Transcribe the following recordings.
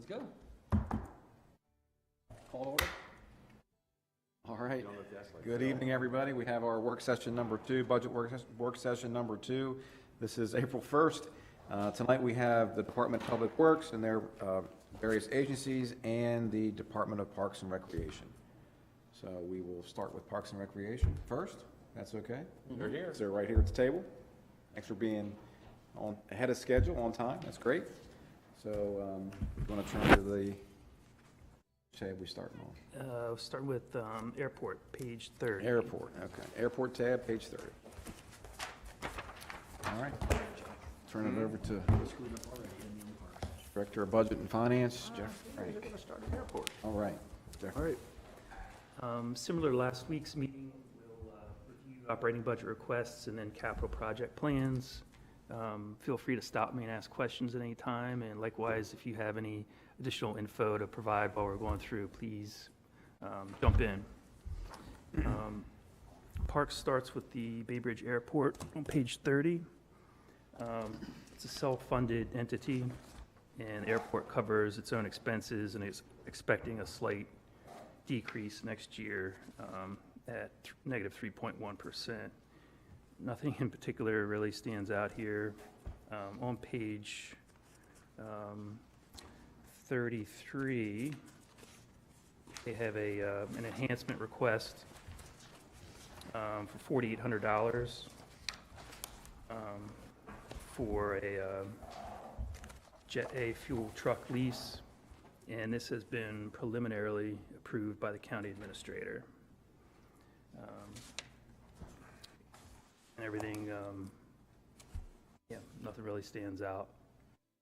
Let's go. Call to order. All right. Good evening, everybody. We have our work session number 2, budget work session number 2. This is April 1st. Tonight we have the Department of Public Works and their various agencies and the Department of Parks and Recreation. So we will start with Parks and Recreation first. That's okay. They're here. So they're right here at the table. Thanks for being ahead of schedule, on time. That's great. So we want to turn to the, tab we starting on? We'll start with airport, page 30. Airport, okay. Airport tab, page 30. All right. Turn it over to Director of Budget and Finance, Jeff Frank. We're going to start at airport. All right. Jeff. All right. Similar to last week's meeting, we'll review operating budget requests and then capital project plans. Feel free to stop me and ask questions at any time, and likewise, if you have any additional info to provide while we're going through, please jump in. Parks starts with the Bay Bridge Airport on page 30. It's a self-funded entity, and the airport covers its own expenses and is expecting a slight decrease next year at negative 3.1%. Nothing in particular really stands out here. On page 33, they have an enhancement request for $4,800 for a Jet A fuel truck lease, and this has been preliminarily approved by the county administrator. And everything, yeah, nothing really stands out.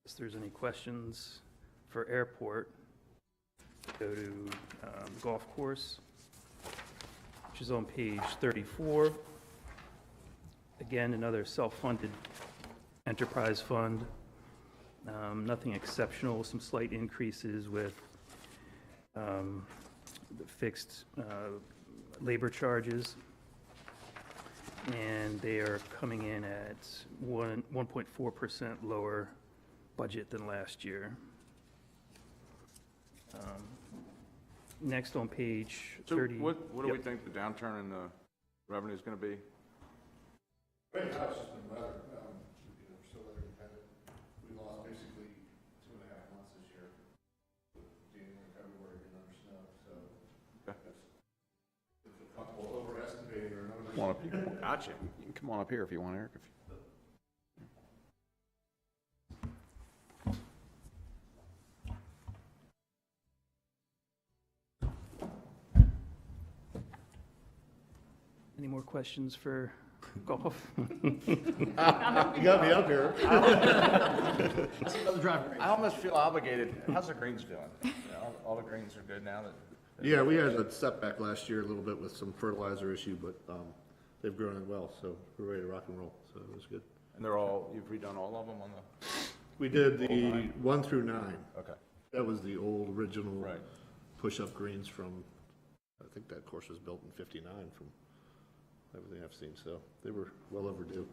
If there's any questions for airport, go to golf course, which is on page 34. Again, another self-funded enterprise fund. Nothing exceptional, some slight increases with the fixed labor charges. And they are coming in at 1.4% lower budget than last year. Next on page 30. So what do we think the downturn in the revenue is going to be? Right now, it's just been weather. We're still weather dependent. We lost basically 2.5 months this year with January and February being under snow. So Okay. if you're comfortable overestimating or numbers. Come on up, Gotcha. you can come on up here if you want, Eric. Any more questions for golf? You got me up here. I almost feel obligated. How's the greens doing? All the greens are good now that. Yeah, we had a setback last year a little bit with some fertilizer issue, but they've grown it well, so we're ready to rock and roll. So it was good. And you've redone all of them on the. We did the 1 through 9. Okay. That was the old original Right. push-up greens from, I think that course was built in '59 from everything I've seen, so they were well overdue.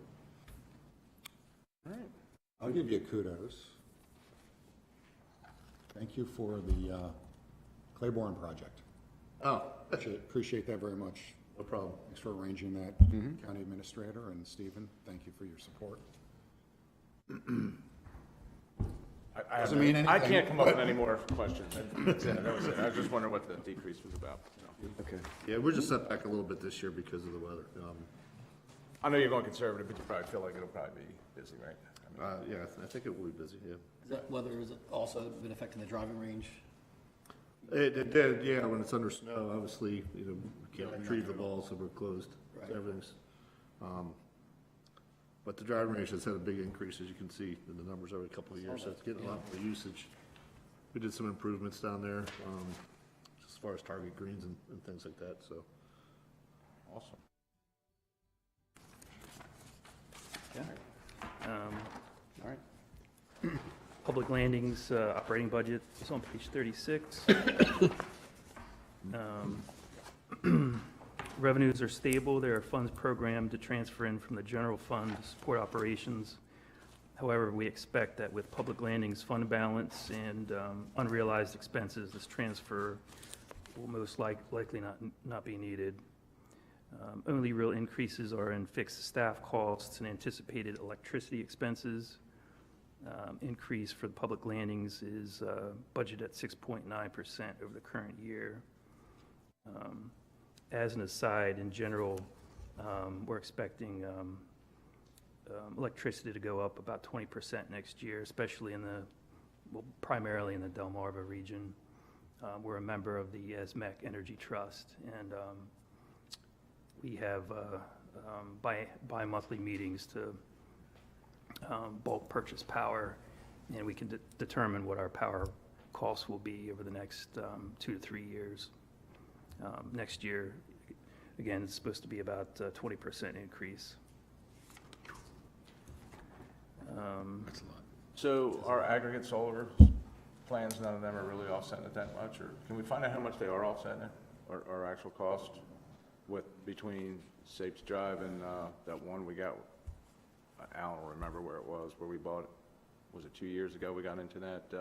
All right. I'll give you kudos. Thank you for the Claiborne project. Oh, Appreciate that very much. no problem. Thanks for arranging that, County Administrator, and Stephen, thank you for your support. Doesn't mean I anything, can't come up with any more questions. That's it. That was it. I was just wondering what the decrease was about. Okay. Yeah, we're just set back a little bit this year because of the weather. I know you're going conservative, but you probably feel like it'll probably be busy, right? Yeah, I think it will be busy, yeah. Is that weather has also been affecting the driving range? It did, yeah, when it's under snow, obviously, we can't retrieve the ball, so we're closed. Right. Everything's, but the driving range has had a big increase, as you can see in the numbers over a couple of years, so it's getting a lot more usage. We did some improvements down there, as far as target greens and things like that, so. Awesome. All right. Public landings operating budget is on page 36. Revenues are stable. There are funds programmed to transfer in from the general fund to support operations. However, we expect that with public landings fund balance and unrealized expenses, this transfer will most likely not be needed. Only real increases are in fixed staff costs and anticipated electricity expenses. Increase for the public landings is budgeted at 6.9% over the current year. As an aside, in general, we're expecting electricity to go up about 20% next year, especially primarily in the Delmarva region. We're a member of the ESMEC Energy Trust, and we have bi-monthly meetings to bulk purchase power, and we can determine what our power costs will be over the next 2 to 3 years. Next year, again, it's supposed to be about a 20% increase. That's a lot. So our aggregate solar plans, none of them are really offsetting it that much, or can we find out how much they are offsetting it, or our actual cost between Sapes Drive and that one we got? I don't remember where it was, where we bought it. Was it 2 years ago we got into that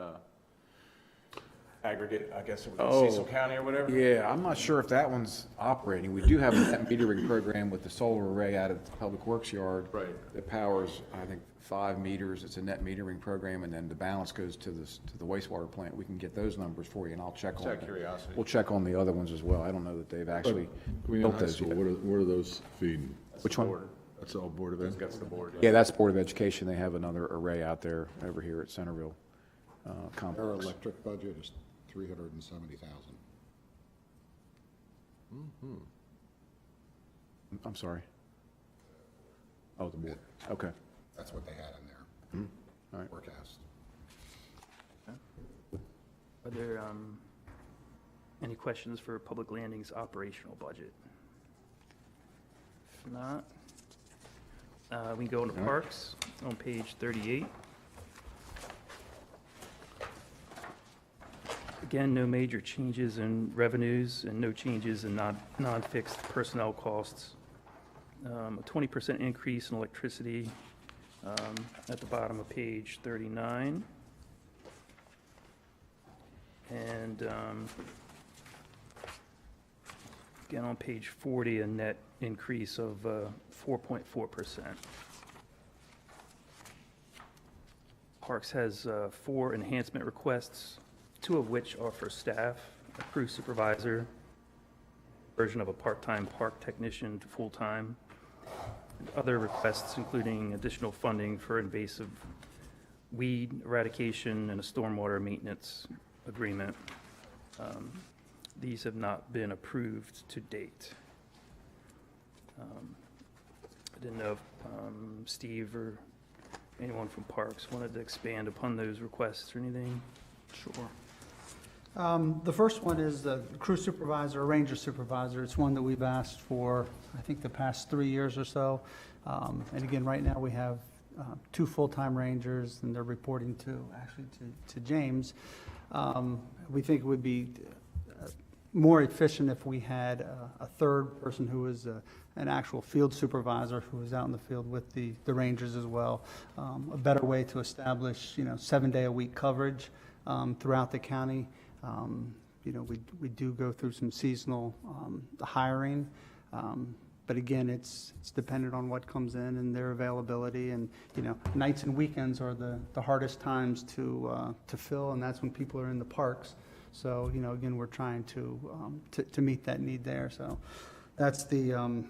aggregate, I guess it was Cecil County or whatever? Yeah, I'm not sure if that one's operating. We do have a net metering program with the solar array out at the Public Works Yard. Right. That powers, I think, 5 meters. It's a net metering program, and then the balance goes to the wastewater plant. We can get those numbers for you, and I'll check on Just out of them. curiosity. We'll check on the other ones as well. I don't know that they've actually Queen built High those School, yet. what are those feeding? That's Which the one? board. That's all Board of Ed? That's the board. Yeah, that's Board of Education. They have another array out there over here at Centerville Their complex. electric budget is $370,000. I'm sorry. Oh, the board. Okay. That's what they had in their All right. forecast. Are there any questions for Public Landings operational budget? If not, we can go into parks on page 38. Again, no major changes in revenues and no changes in non-fixed personnel costs. A 20% increase in electricity at the bottom of page 39. And again, on page 40, a net increase of 4.4%. Parks has 4 enhancement requests, 2 of which are for staff, a crew supervisor, version of a part-time park technician to full-time, and other requests including additional funding for invasive weed eradication and a stormwater maintenance agreement. These have not been approved to date. I didn't know if Steve or anyone from Parks wanted to expand upon those requests or anything. Sure. The first one is the crew supervisor, or ranger supervisor. It's one that we've asked for, I think, the past 3 years or so. And again, right now, we have 2 full-time rangers, and they're reporting to James. We think it would be more efficient if we had a third person who is an actual field supervisor who is out in the field with the rangers as well. A better way to establish, 7-day-a-week coverage throughout the county. We do go through some seasonal hiring, but again, it's dependent on what comes in and their availability. And nights and weekends are the hardest times to fill, and that's when people are in the parks. So again, we're trying to meet that need there. So that's the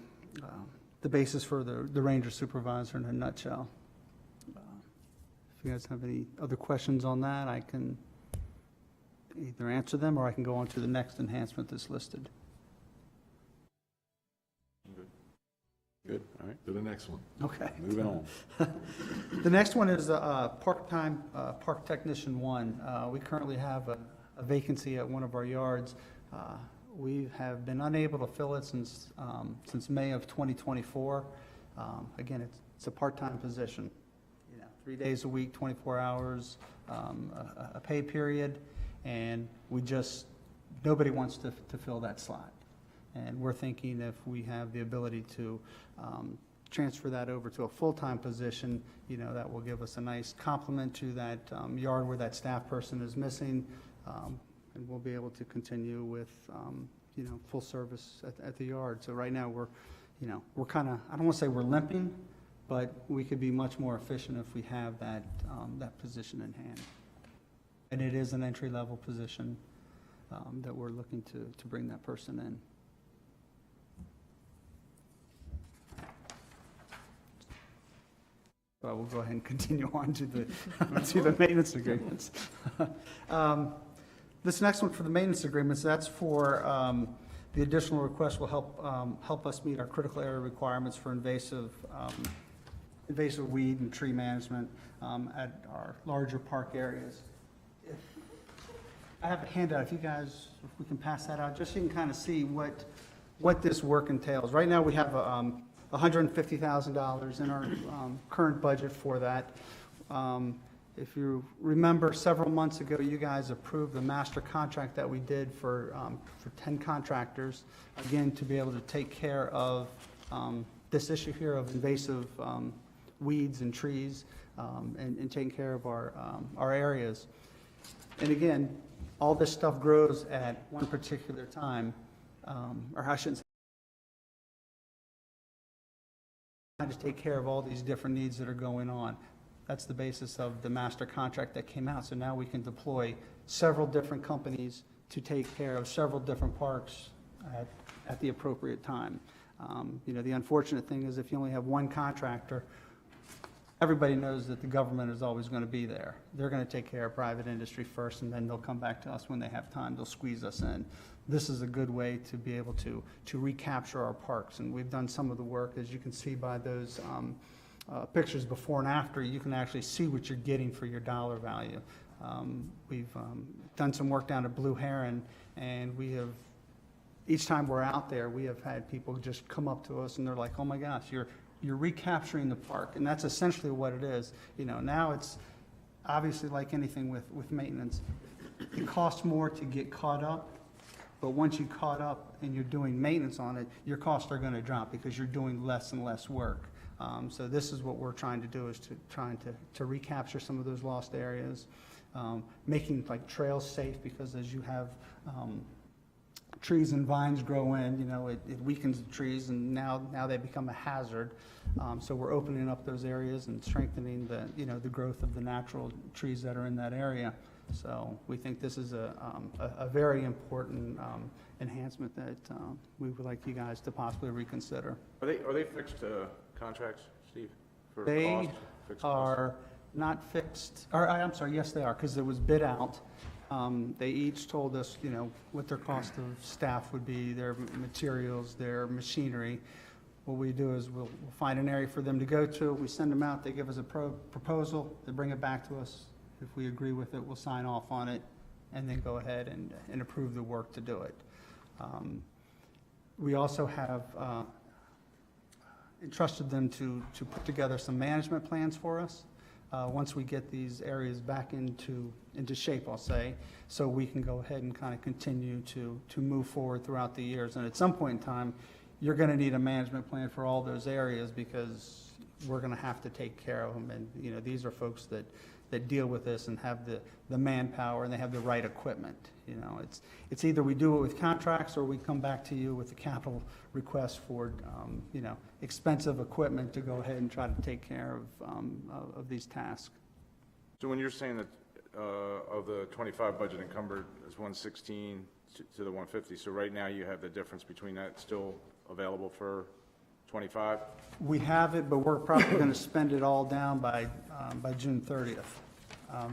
basis for the ranger supervisor in a nutshell. If you guys have any other questions on that, I can either answer them or I can go on to the next enhancement that's listed. Good, all right. To the next one. Okay. Moving on. The next one is part-time park technician 1. We currently have a vacancy at one of our yards. We have been unable to fill it since May of 2024. Again, it's a part-time position. 3 days a week, 24 hours, a pay period, and nobody wants to fill that slot. And we're thinking if we have the ability to transfer that over to a full-time position, that will give us a nice complement to that yard where that staff person is missing, and we'll be able to continue with, full service at the yard. So right now, we're kind of, I don't want to say we're limping, but we could be much more efficient if we have that position in hand. And it is an entry-level position that we're looking to bring that person in. But we'll go ahead and continue on to the, to the maintenance agreements. This next one for the maintenance agreements, that's for, the additional request will help us meet our critical area requirements for invasive weed and tree management at our larger park areas. I have a handout, if we can pass that out, just so you can kind of see what this work entails. Right now, we have $150,000 in our current budget for that. If you remember, several months ago, you guys approved the master contract that we did for 10 contractors, again, to be able to take care of this issue here of invasive weeds and trees, and taking care of our areas. And again, all this stuff grows at one particular time, or I shouldn't say, to take care of all these different needs that are going on. That's the basis of the master contract that came out. So now we can deploy several different companies to take care of several different parks at the appropriate time. The unfortunate thing is if you only have one contractor, everybody knows that the government is always going to be there. They're going to take care of private industry first, and then they'll come back to us when they have time. They'll squeeze us in. This is a good way to be able to recapture our parks, and we've done some of the work, as you can see by those pictures before and after. You can actually see what you're getting for your dollar value. We've done some work down at Blue Heron, and we have, each time we're out there, we have had people just come up to us and they're like, oh my gosh, you're recapturing the park. And that's essentially what it is. Now it's obviously like anything with maintenance. It costs more to get caught up, but once you caught up and you're doing maintenance on it, your costs are going to drop because you're doing less and less work. So this is what we're trying to do, is to recapture some of those lost areas, making like trails safe, because as you have trees and vines grow in, it weakens the trees, and now they become a hazard. So we're opening up those areas and strengthening the growth of the natural trees that are in that area. So we think this is a very important enhancement that we would like you guys to possibly reconsider. Are they fixed contracts, Steve? For They cost? Fixed are not fixed, or I'm sorry, yes, they are, because it was bid out. They each told us, what their cost of staff would be, their materials, their machinery. What we do is we'll find an area for them to go to. We send them out. They give us a proposal. They bring it back to us. If we agree with it, we'll sign off on it and then go ahead and approve the work to do it. We also have entrusted them to put together some management plans for us. Once we get these areas back into shape, I'll say, so we can go ahead and kind of continue to move forward throughout the years. And at some point in time, you're going to need a management plan for all those areas, because we're going to have to take care of them. And these are folks that deal with this and have the manpower, and they have the right equipment. It's either we do it with contracts, or we come back to you with a capital request for expensive equipment to go ahead and try to take care of these tasks. So when you're saying that of the 25 budget encumbered is 116 to the 150, so right now you have the difference between that still available for 25? We have it, but we're probably going to spend it all down by June 30th.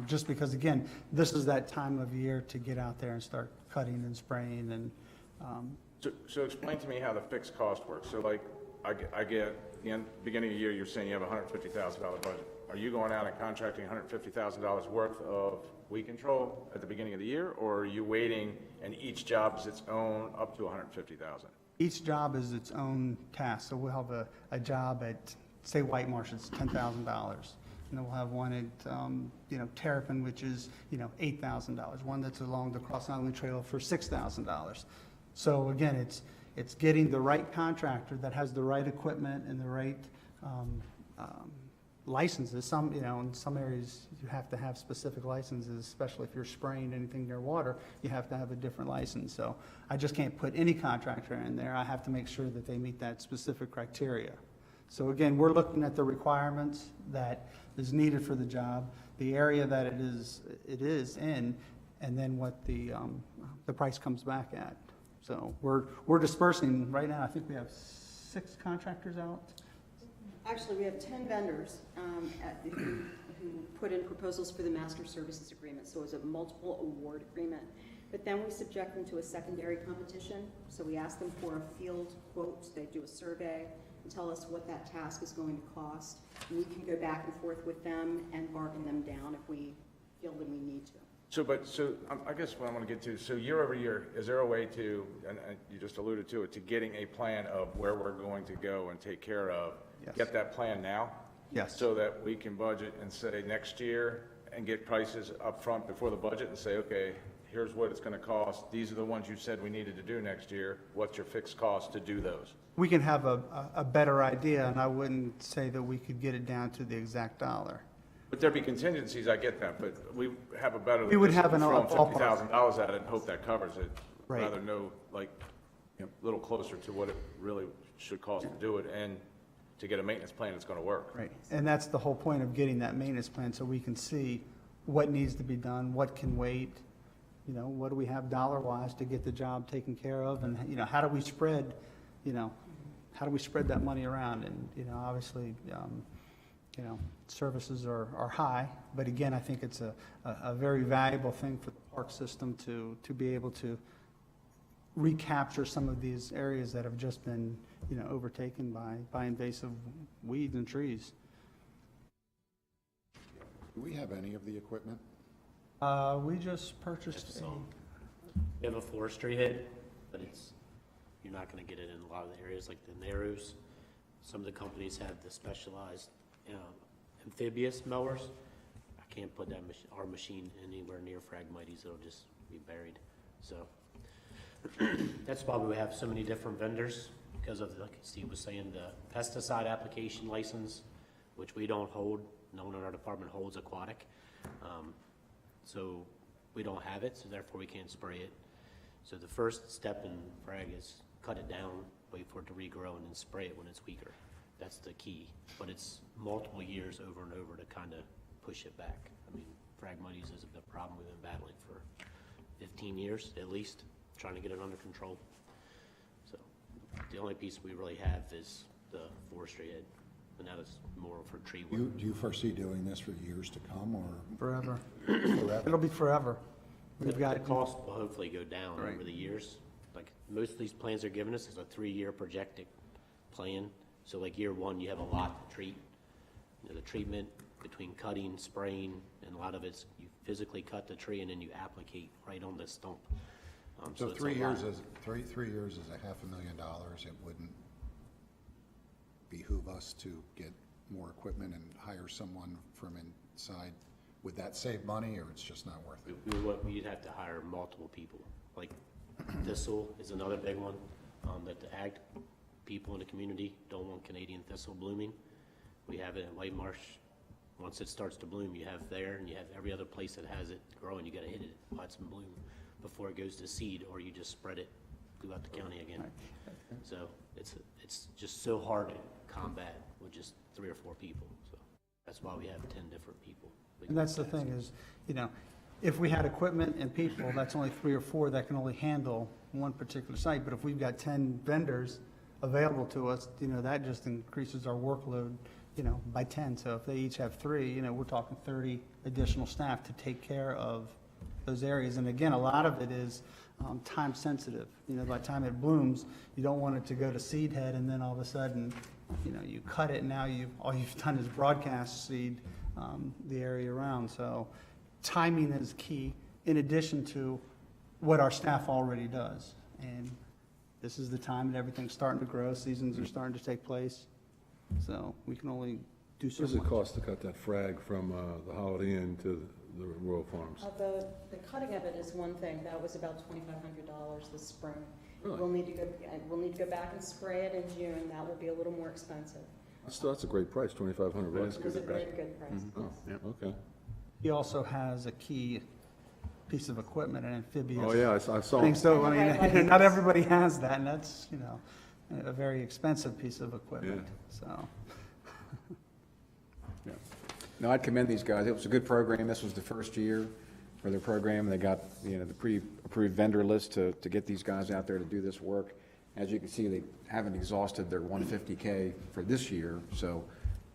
Just because, again, this is that time of year to get out there and start cutting and spraying. And So explain to me how the fixed cost works. So like, I get, the beginning of the year, you're saying you have a $150,000 budget. Are you going out and contracting $150,000 worth of weed control at the beginning of the year, or are you waiting and each job is its own up to $150,000? each job is its own task. So we'll have a job at, say, White Marsh, it's $10,000. And then we'll have one at, Terrapin, which is, $8,000. One that's along the Cross Island Trail for $6,000. So again, it's getting the right contractor that has the right equipment and the right licenses. Some, in some areas, you have to have specific licenses, especially if you're spraying anything near water, you have to have a different license. So I just can't put any contractor in there. I have to make sure that they meet that specific criteria. So again, we're looking at the requirements that is needed for the job, the area that it is in, and then what the price comes back at. So we're dispersing, right now, I think we have 6 contractors out. Actually, we have 10 vendors who put in proposals for the master services agreement, so it's a multiple award agreement. But then we subject them to a secondary competition, so we ask them for a field quote. They do a survey and tell us what that task is going to cost. And we can go back and forth with them and bargain them down if we feel that we need to. I guess what I want to get to, so year over year, is there a way to, and you just alluded to it, to getting a plan of where we're going to go and take care of? Yes. Get that plan now? Yes. So that we can budget and say next year and get prices up front before the budget and say, okay, here's what it's going to cost. These are the ones you said we needed to do next year. What's your fixed cost to do those? We can have a better idea, and I wouldn't say that we could get it down to the exact dollar. But there'd be contingencies, I get that, but we have a better. We would have an throwing ballpark. $50,000 at it and hope that covers it. Right. Rather know, like, a little closer to what it really should cost to do it and to get a maintenance plan that's going to work. Right, and that's the whole point of getting that maintenance plan, so we can see what needs to be done, what can wait, what do we have dollar-wise to get the job taken care of, and, how do we spread, that money around? And, obviously, services are high, but again, I think it's a very valuable thing for the park system to be able to recapture some of these areas that have just been, overtaken by invasive weeds and trees. Do we have any of the equipment? We just purchased Just we have a forestry head, but you're not going to get it in a lot of the areas like the narrows. Some of the companies have the specialized amphibious mowers. I can't put our machine anywhere near Phragmites. It'll just be buried. So that's why we have so many different vendors, because of, like Steve was saying, the pesticide application license, which we don't hold. No one in our department holds aquatic. So we don't have it, so therefore we can't spray it. So the first step in frag is cut it down, wait for it to regrow, and then spray it when it's weaker. That's the key. But it's multiple years over and over to kind of push it back. I mean, Phragmites is a problem we've been battling for 15 years at least, trying to get it under control. So the only piece we really have is the forestry head, and that is more for tree work. Do you foresee doing this for years to come, or Forever. forever? It'll be forever. We've got, The cost will hopefully go down Right. over the years. Like, most of these plans they're giving us is a 3-year projected plan. So like year 1, you have a lot to treat. The treatment between cutting, spraying, and a lot of it's you physically cut the tree and then you applicate right on the stump. So it's 3 a years lot. is, 3 years is $500,000. It wouldn't behoove us to get more equipment and hire someone from inside. Would that save money, or it's just not worth it? We'd have to hire multiple people. Like thistle is another big one, that the ag people in the community don't want Canadian thistle blooming. We have it in White Marsh. Once it starts to bloom, you have there, and you have every other place that has it growing. You got to hit it while it's in bloom before it goes to seed, or you just spread it throughout the county again. So it's just so hard to combat with just 3 or 4 people. So that's why we have 10 different people. and that's the thing is, if we had equipment and people, that's only 3 or 4 that can only handle one particular site. But if we've got 10 vendors available to us, that just increases our workload, by 10. So if they each have 3, we're talking 30 additional staff to take care of those areas. And again, a lot of it is time sensitive. By the time it blooms, you don't want it to go to seed head and then all of a sudden, you cut it and now all you've done is broadcast seed the area around. So timing is key in addition to what our staff already does. And this is the time that everything's starting to grow, seasons are starting to take place. So we can only do so What does much. it cost to cut that frag from the Holiday Inn to the Royal Farms? The cutting of it is one thing. That was about $2,500 this spring. Really? We'll need to go back and spray it in June. That will be a little more expensive. That's a great price, $2,500. It was a good price. Oh, okay. He also has a key piece of equipment, an amphibious. Oh, yeah, I saw thing. him. So, I mean, not everybody has that, and that's, a very expensive piece of equipment, so. Yeah. No, I'd commend these guys. It was a good program. This was the first year for their program. They got, the pre-approved vendor list to get these guys out there to do this work. As you can see, they haven't exhausted their 150K for this year, so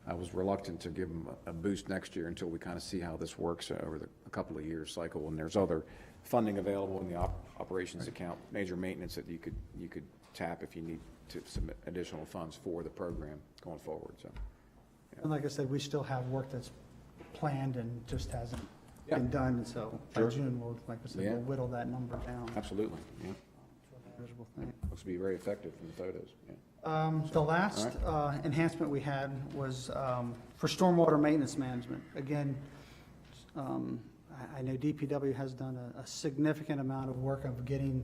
I was reluctant to give them a boost next year until we kind of see how this works over a couple of years cycle. And there's other funding available in the operations account, major maintenance that you could tap if you need to submit additional funds for the program going forward, so. And like I said, we still have work that's planned and just hasn't Yeah. been done, and so by Sure. June, we'll, like I said, Yeah. we'll whittle that number down Absolutely, yeah. to a manageable thing. Looks to be very effective from the photos, yeah. The last enhancement we had was for stormwater maintenance management. Again, I know DPW has done a significant amount of work of getting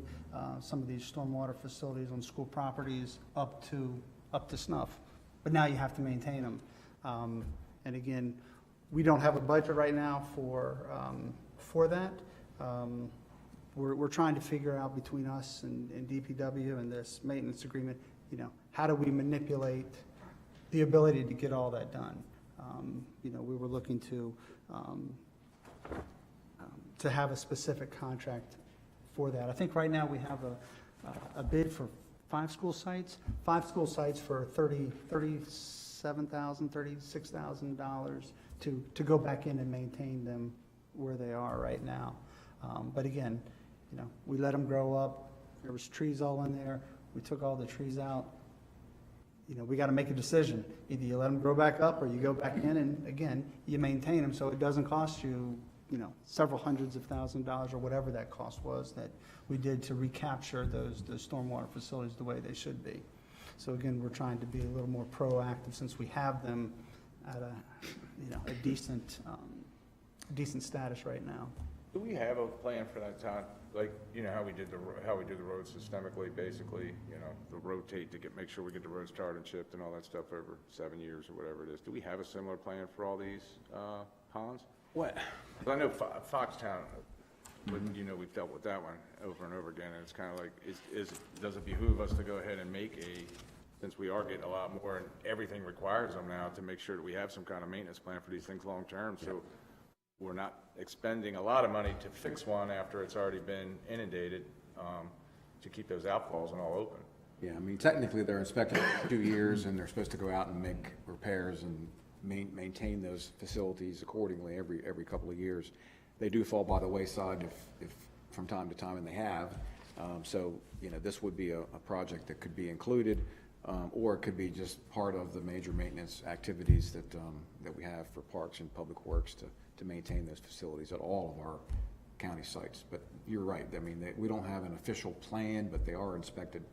some of these stormwater facilities on school properties up to snuff, but now you have to maintain them. And again, we don't have a budget right now for that. We're trying to figure out between us and DPW and this maintenance agreement, how do we manipulate the ability to get all that done? We were looking to have a specific contract for that. I think right now we have a bid for 5 school sites for $37,000, $36,000 to go back in and maintain them where they are right now. But again, we let them grow up. There was trees all in there. We took all the trees out. We got to make a decision. Either you let them grow back up or you go back in and, again, you maintain them so it doesn't cost you, several hundreds of $1,000s or whatever that cost was that we did to recapture those stormwater facilities the way they should be. So again, we're trying to be a little more proactive since we have them at a decent status right now. Do we have a plan for that, Todd? Like, how we do the roads systemically, basically, the rotate to make sure we get the roads tarred and chipped and all that stuff over 7 years or whatever it is. Do we have a similar plan for all these ponds? What? 'Cause I know Foxtown, we've dealt with that one over and over again, and it's kind of like, does it behoove us to go ahead and since we are getting a lot more and everything requires them now, to make sure that we have some kind of maintenance plan for these things long-term, so we're not expending a lot of money to fix one after it's already been inundated, to keep those outfalls and all open. Yeah, I mean, technically, they're inspected for 2 years, and they're supposed to go out and make repairs and maintain those facilities accordingly every couple of years. They do fall by the wayside if from time to time, and they have. So, this would be a project that could be included, or it could be just part of the major maintenance activities that we have for parks and public works to maintain those facilities at all of our county sites. But you're right, I mean, we don't have an official plan, but they are inspected,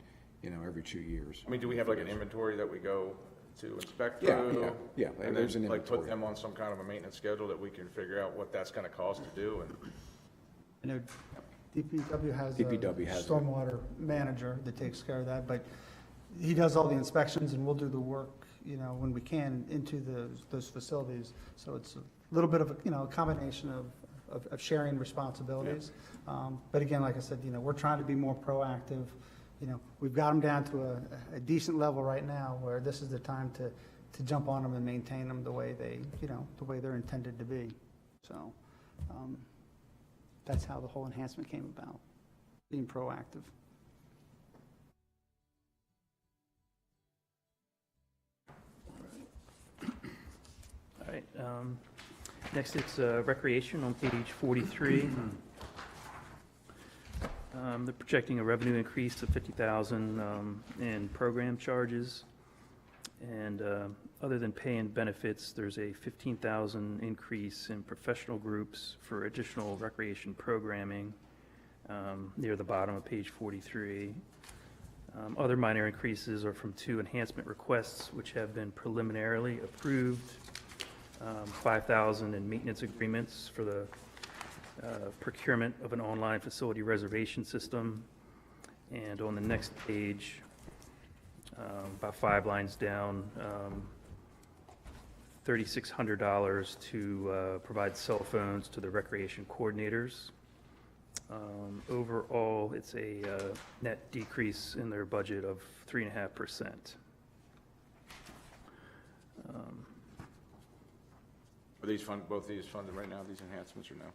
every 2 years. I mean, do we have like an inventory that we go to inspect Yeah, through? yeah, And there's then an like put inventory. them on some kind of a maintenance schedule that we can figure out what that's gonna cost to do, and I know DPW has DPW a has it. stormwater manager that takes care of that, but he does all the inspections and we'll do the work, when we can into those facilities. So it's a little bit of a combination of sharing responsibilities. But again, like I said, we're trying to be more proactive. We've got them down to a decent level right now where this is the time to jump on them and maintain them the way they're intended to be. So that's how the whole enhancement came about, being proactive. All right, next it's recreation on page 43. They're projecting a revenue increase of $50,000 in program charges. And other than pay and benefits, there's a $15,000 increase in professional groups for additional recreation programming near the bottom of page 43. Other minor increases are from 2 enhancement requests, which have been preliminarily approved. $5,000 in maintenance agreements for the procurement of an online facility reservation system. And on the next page, about 5 lines down, $3,600 to provide cell phones to the recreation coordinators. Overall, it's a net decrease in their budget of 3.5%. Are both these funded right now, these enhancements, or no?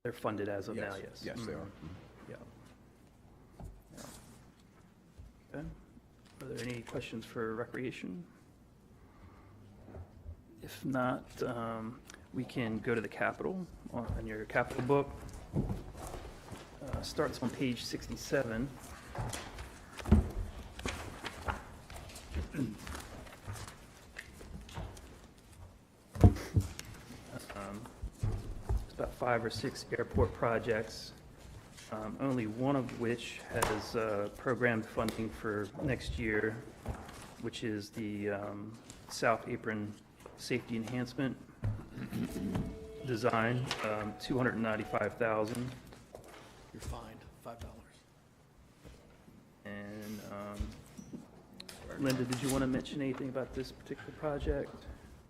They're funded as of now, yes. Yes, they are. Yeah. Okay. Are there any questions for recreation? If not, we can go to the capital on your capital book. Starts on page 67. It's about 5 or 6 airport projects, only one of which has programmed funding for next year, which is the South Apron Safety Enhancement Design, $295,000. You're fined $5. And Linda, did you want to mention anything about this particular project?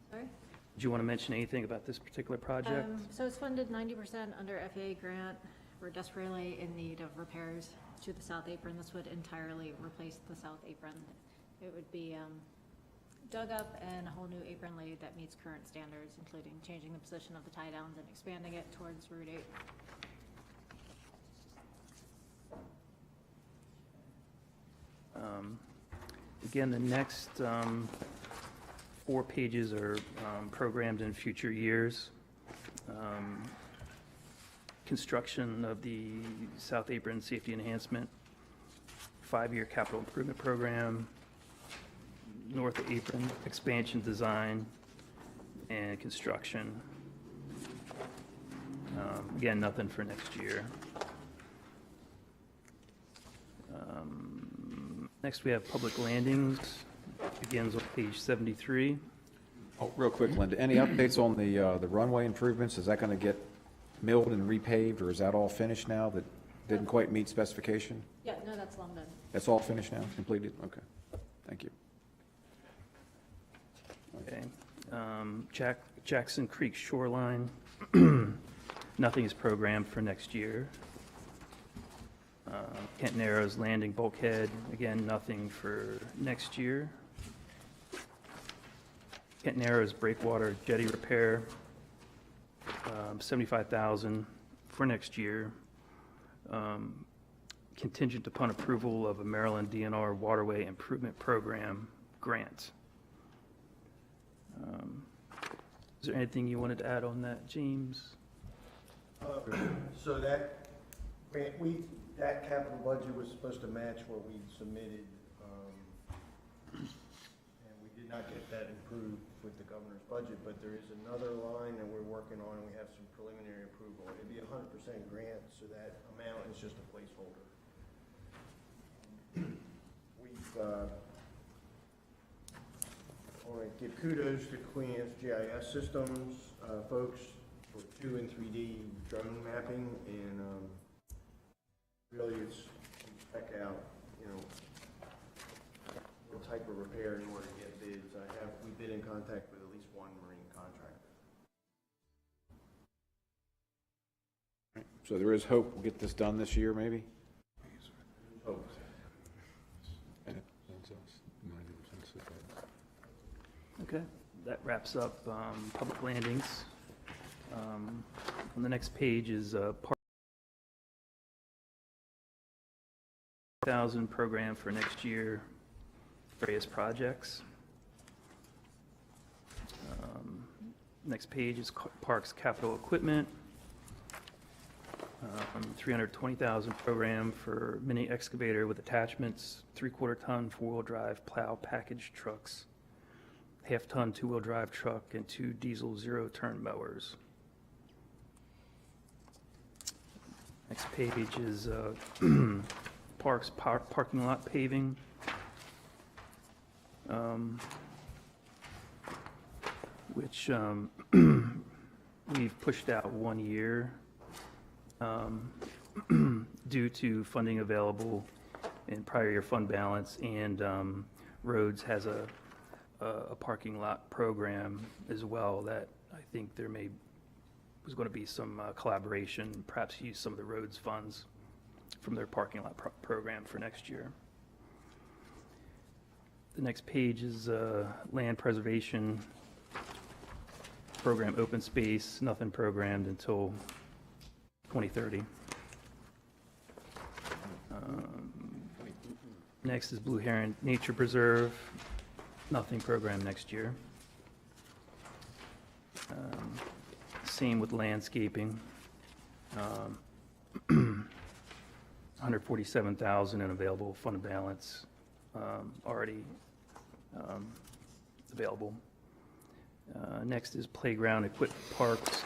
Sorry? Did you want to mention anything about this particular project? So it's funded 90% under FAA grant. We're desperately in need of repairs to the south apron. This would entirely replace the south apron. It would be dug up and a whole new apron laid that meets current standards, including changing the position of the tie downs and expanding it towards Route 8. Again, the next 4 pages are programmed in future years. Construction of the South Apron Safety Enhancement, 5-year capital improvement program, North Apron expansion design, and construction. Again, nothing for next year. Next, we have public landings. Begins on page 73. Oh, real quick, Linda, any updates on the runway improvements? Is that going to get milled and repaved, or is that all finished now that didn't quite meet specification? Yeah, no, that's long done. That's all finished now, completed? Okay, thank you. Okay. Jackson Creek shoreline, nothing is programmed for next year. Kent Narrows landing bulkhead, again, nothing for next year. Kent Narrows breakwater jetty repair, $75,000 for next year. Contingent upon approval of a Maryland DNR Waterway Improvement Program grant. Is there anything you wanted to add on that, James? So that grant, that capital budget was supposed to match what we submitted, and we did not get that improved with the governor's budget, but there is another line that we're working on, and we have some preliminary approval. It'd be 100% grant, so that amount is just a placeholder. We've, I want to give kudos to Clean GIS Systems folks for 2 and 3D drone mapping, and really it's check out, you know, what type of repair in order to get bids. We've been in contact with at least one marine contractor. So there is hope we'll get this done this year, maybe? Oh, Okay, that wraps up public landings. On the next page is Park 1,000 program for next year, various projects. Next page is Parks capital equipment, $320,000 program for mini excavator with attachments, 3/4 ton 4-wheel drive plow package trucks, 1/2 ton 2-wheel drive truck, and 2 diesel 0-turn mowers. Next page is Parks parking lot paving. Which we've pushed out 1 year due to funding available in prior year fund balance, and roads has a a parking lot program as well that I think was going to be some collaboration, perhaps use some of the roads funds from their parking lot program for next year. The next page is land preservation program, open space, nothing programmed until 2030. Next is Blue Heron Nature Preserve, nothing programmed next year. Same with landscaping. 147,000 in available fund balance, already available. Next is playground equipment parks.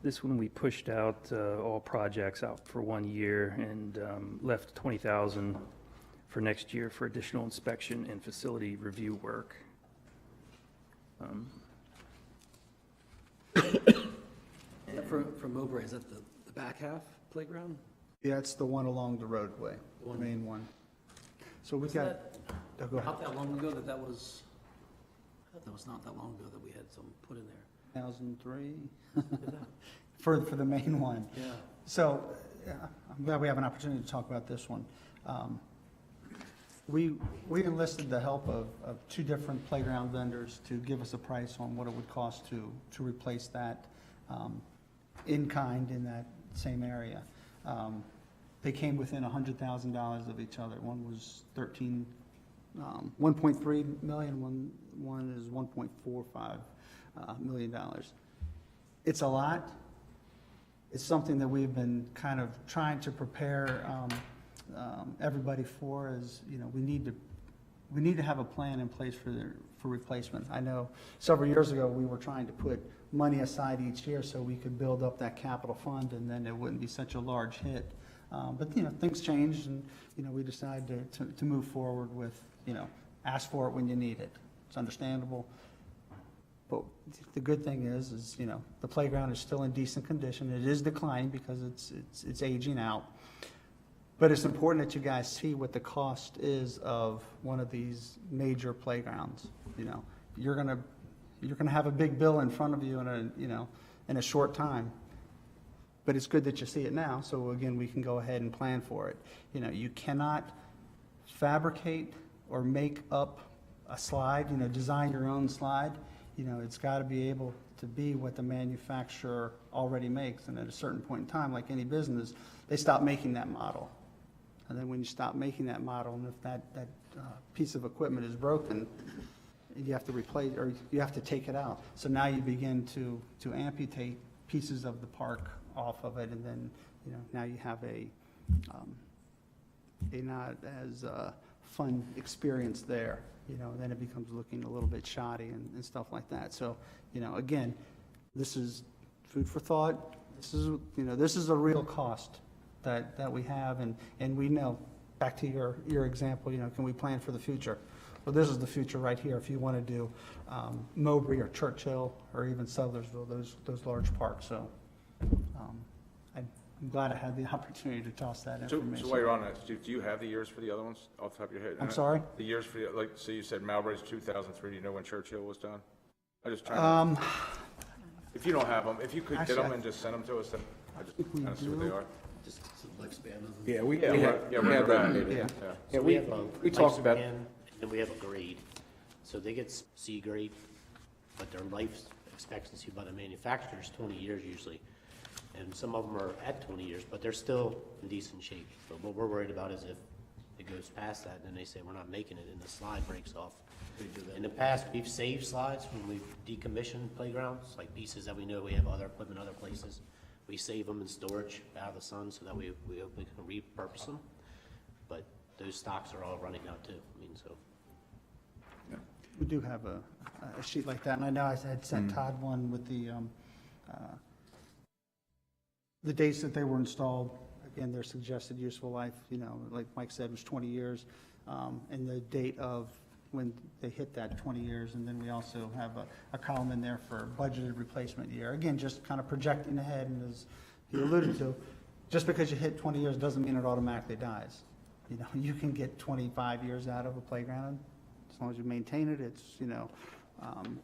This one we pushed out all projects out for 1 year and left 20,000 for next year for additional inspection and facility review work. From Mowbray, is that the back half playground? Yeah, it's the one along the roadway, the main one. So we've got, oh, go ahead. Not that long ago that was, I thought that was not that long ago that we had some put in there. 2003, for the main one. Yeah. So, I'm glad we have an opportunity to talk about this one. We enlisted the help of 2 different playground vendors to give us a price on what it would cost to replace that in kind in that same area. They came within $100,000 of each other. One was 1.3 million, one is $1.45 million. It's a lot. It's something that we've been kind of trying to prepare everybody for. Is, you know, we need to have a plan in place for replacement. I know several years ago we were trying to put money aside each year so we could build up that capital fund, and then it wouldn't be such a large hit. But you know, things changed, and you know, we decided to move forward with, you know, ask for it when you need it. It's understandable. But the good thing is, you know, the playground is still in decent condition. It is declining because it's aging out. But it's important that you guys see what the cost is of one of these major playgrounds. You know, you're gonna have a big bill in front of you in a short time. But it's good that you see it now, so again, we can go ahead and plan for it. You know, you cannot fabricate or make up a slide, you know, design your own slide. You know, it's got to be able to be what the manufacturer already makes. And at a certain point in time, like any business, they stop making that model. And then when you stop making that model, and if that piece of equipment is broken, you have to replace, or you have to take it out. So now you begin to amputate pieces of the park off of it, and then, you know, now you have a not as fun experience there. You know, then it becomes looking a little bit shoddy and stuff like that. So, you know, again, this is food for thought. This is, you know, this is a real cost that we have, and we know, back to your example, you know, can we plan for the future? Well, this is the future right here. If you want to do Mowbray or Churchill or even Sudlersville, those large parks. So I'm glad I had the opportunity to toss that information. So while you're on that, Steve, do you have the years for the other ones off the top of your head? I'm sorry? The years for, like, so you said Mowbray's 2003. Do you know when Churchill was done? I'm just trying to, if you don't have them, if you could get them and just send them to us, then I just kind of see what they are. Just the lifespan of them. Yeah, we Yeah, have that. Yeah. Yeah, So we have a we talked about, lifespan, and then we have a grade. So they get C grade, but their life expectancy by the manufacturer is 20 years usually. And some of them are at 20 years, but they're still in decent shape. But what we're worried about is if it goes past that, and then they say we're not making it, and the slide breaks off. In the past, we've saved slides when we've decommissioned playgrounds, like pieces that we know we have other equipment other places. We save them in storage out of the sun so that we hope we can repurpose them. But those stocks are all running out too. I mean, so. We do have a sheet like that, and I know I had sent Todd one with the dates that they were installed. Again, their suggested useful life, you know, like Mike said, was 20 years, and the date of when they hit that 20 years, and then we also have a column in there for budgeted replacement year. Again, just kind of projecting ahead, and as he alluded to, just because you hit 20 years doesn't mean it automatically dies. You know, you can get 25 years out of a playground as long as you maintain it. It's, you know,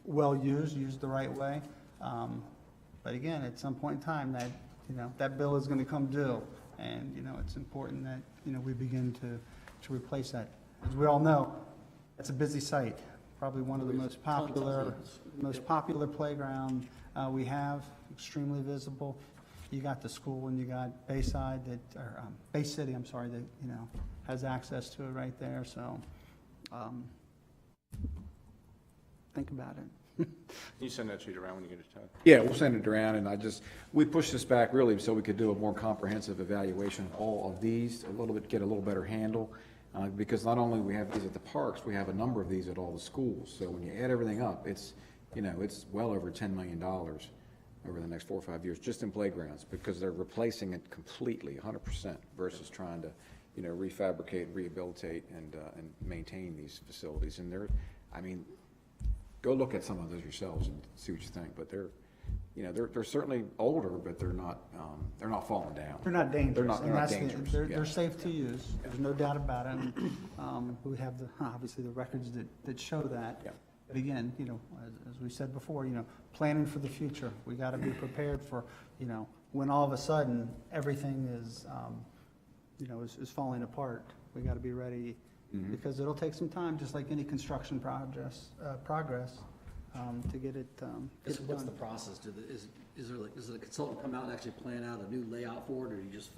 well used the right way. But again, at some point in time, that, you know, that bill is going to come due. And, you know, it's important that, you know, we begin to replace that. As we all know, it's a busy site, probably one of the most popular playground we have, extremely visible. You got the school and you got Bayside that, or Bay City, I'm sorry, that, you know, has access to it right there, so, think about it. Can you send that sheet around when you get a time? Yeah, we'll send it around, and we pushed this back really so we could do a more comprehensive evaluation of all of these, get a little better handle, because not only we have these at the parks, we have a number of these at all the schools. So when you add everything up, it's, you know, it's well over $10 million over the next 4 or 5 years, just in playgrounds, because they're replacing it completely, 100%, versus trying to, you know, refabricate, rehabilitate, and maintain these facilities. And they're, I mean, go look at some of those yourselves and see what you think. But they're, you know, they're certainly older, but they're not falling down. They're not dangerous. They're not dangerous. They're safe to use. There's no doubt about it. And, we have obviously the records that show that. Yeah. But again, you know, as we said before, you know, planning for the future. We got to be prepared for, you know, when all of a sudden everything is, you know, is falling apart. We got to be ready, because it'll take some time, just like any construction progress, to get it done. What's the process? Is it a consultant come out and actually plan out a new layout for it, or do you just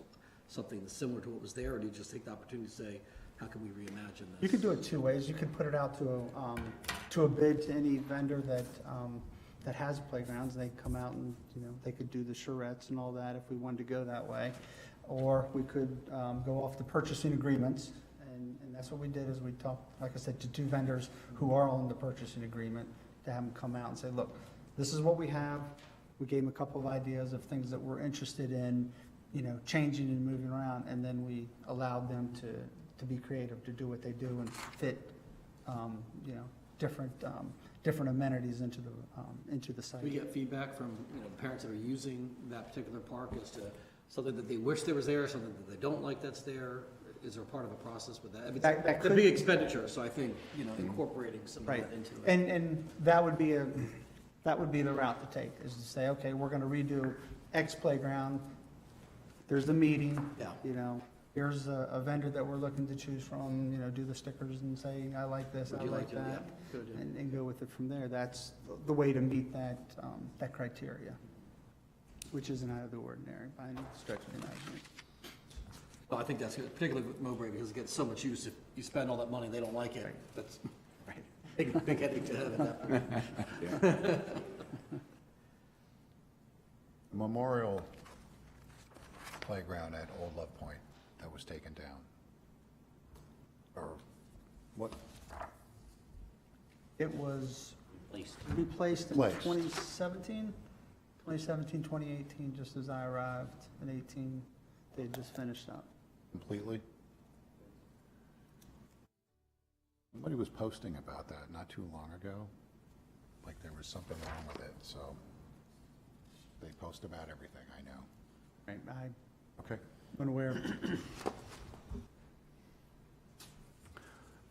something similar to what was there, or do you just take the opportunity to say, how can we reimagine this? You could do it two ways. You could put it out to a bid to any vendor that has playgrounds. They come out and, you know, they could do the charrettes and all that if we wanted to go that way. Or we could go off the purchasing agreements, and that's what we did, is we talked, like I said, to two vendors who are on the purchasing agreement, to have them come out and say, look, this is what we have. We gave them a couple of ideas of things that we're interested in, you know, changing and moving around, and then we allowed them to be creative, to do what they do and fit, you know, different amenities into the site. We get feedback from, you know, parents that are using that particular park as to something that they wish there was there, something that they don't like that's there. Is there part of a process with that? I mean, it's a big expenditure, so I think, you know, incorporating some of that into it. And that would be the route to take, is to say, okay, we're gonna redo X playground. There's the meeting. Yeah. You know, here's a vendor that we're looking to choose from, you know, do the stickers and say, I like this, I like that, and go with it from there. That's the way to meet that criteria, which isn't out of the ordinary by any stretch of the imagination. Well, I think that's good, particularly with Mowbray, because it gets so much use. If you spend all that money, they don't like it. That's big headache to have at that point. Memorial playground at Old Love Point that was taken down. Or what? It was Replaced. replaced in Replaced. 2017, 2018, just as I arrived in 18. They just finished up. Completely? Somebody was posting about that not too long ago, like there was something wrong with it, so they post about everything, I know. Right, Okay. I'm unaware.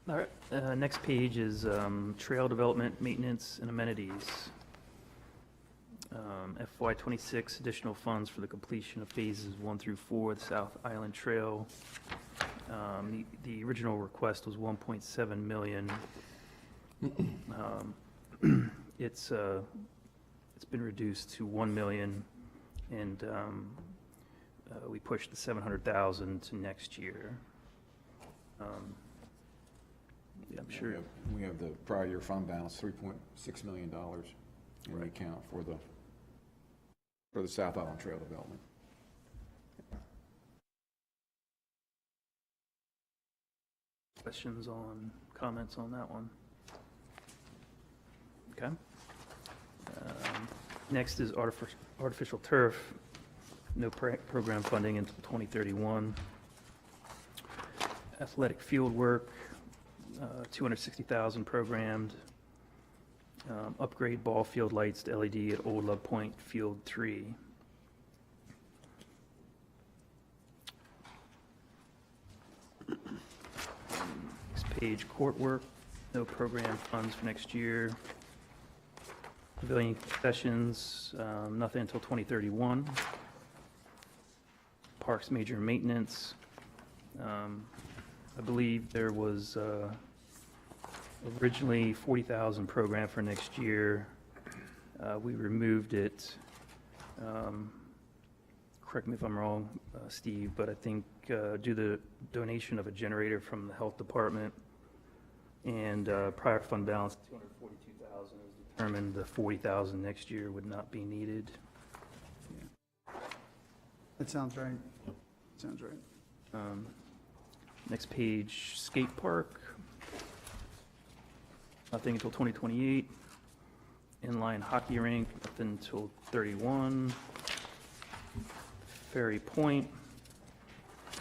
All right, next page is trail development, maintenance, and amenities. FY '26 additional funds for the completion of phases 1 through 4 of the South Island Trail. The original request was 1.7 million. It's been reduced to 1 million, and we pushed the 700,000 to next year. Yeah, I'm sure. We have the prior year fund balance, $3.6 million in the account for the South Island Trail development. Questions on, comments on that one? Okay. Next is artificial turf. No program funding until 2031. Athletic field work, 260,000 programmed. Upgrade ball field lights to LED at Old Love Point Field 3. page, court work, no program funds for next year. Pavilion concessions, nothing until 2031. Parks major maintenance. I believe there was originally 40,000 program for next year. We removed it. Correct me if I'm wrong, Steve, but I think due to the donation of a generator from the health department and prior fund balance, 242,000 is determined the 40,000 next year would not be needed. That sounds right. Sounds right. Next page, skate park. Nothing until 2028. Inline hockey rink, nothing until 31. Ferry Point.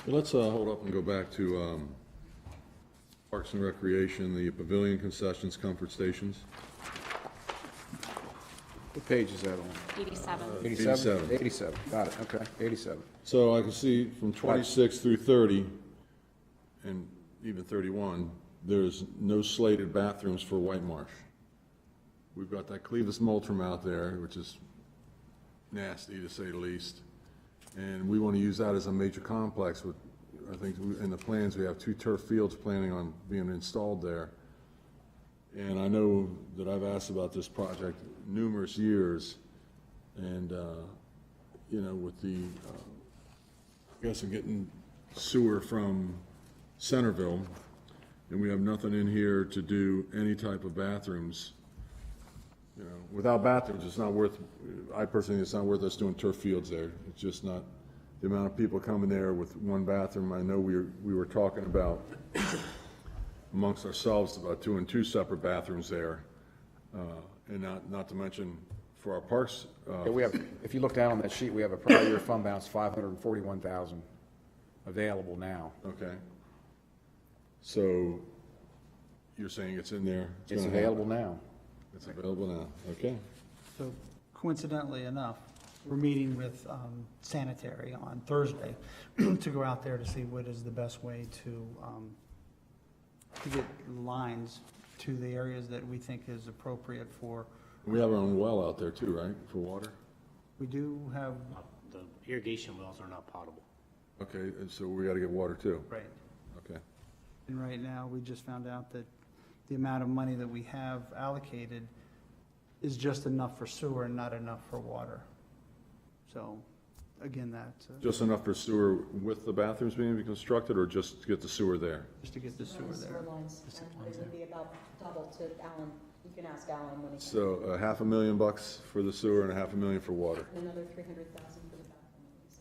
Well, let's hold up and go back to Parks and Recreation, the pavilion concessions, comfort stations. What page is that on? 87. 87? 87, got it, okay, 87. So I can see from 26 through 30, and even 31, there's no slated bathrooms for White Marsh. We've got that Clevis Multrum out there, which is nasty to say the least. And we want to use that as a major complex. With, I think in the plans, we have 2 turf fields planning on being installed there. And I know that I've asked about this project numerous years. And, you know, with the, I guess I'm getting sewer from Centerville, and we have nothing in here to do any type of bathrooms. You know, without bathrooms, it's not worth, I personally, it's not worth us doing turf fields there. It's just not, the amount of people coming there with one bathroom. I know we were talking about amongst ourselves about doing 2 separate bathrooms there. And not to mention for our parks. Yeah, we have, if you look down on that sheet, we have a prior year fund balance, 541,000 available now. Okay. So you're saying it's in there? It's gonna available happen. now. It's available now, okay. So coincidentally enough, we're meeting with sanitary on Thursday to go out there to see what is the best way to get lines to the areas that we think is appropriate for. We have our own well out there too, right, for water? We do have, The irrigation wells are not potable. Okay, and so we gotta get water too? right, Okay. and right now, we just found out that the amount of money that we have allocated is just enough for sewer and not enough for water. So, again, that's Just enough for sewer with the bathrooms being constructed, or just to get the sewer there? just to get the sewer there. Sewer lines, and it would be about double to Alan. You can ask Alan when he comes. So $500,000 for the sewer and $500,000 for water? And another 300,000 for the bathrooms.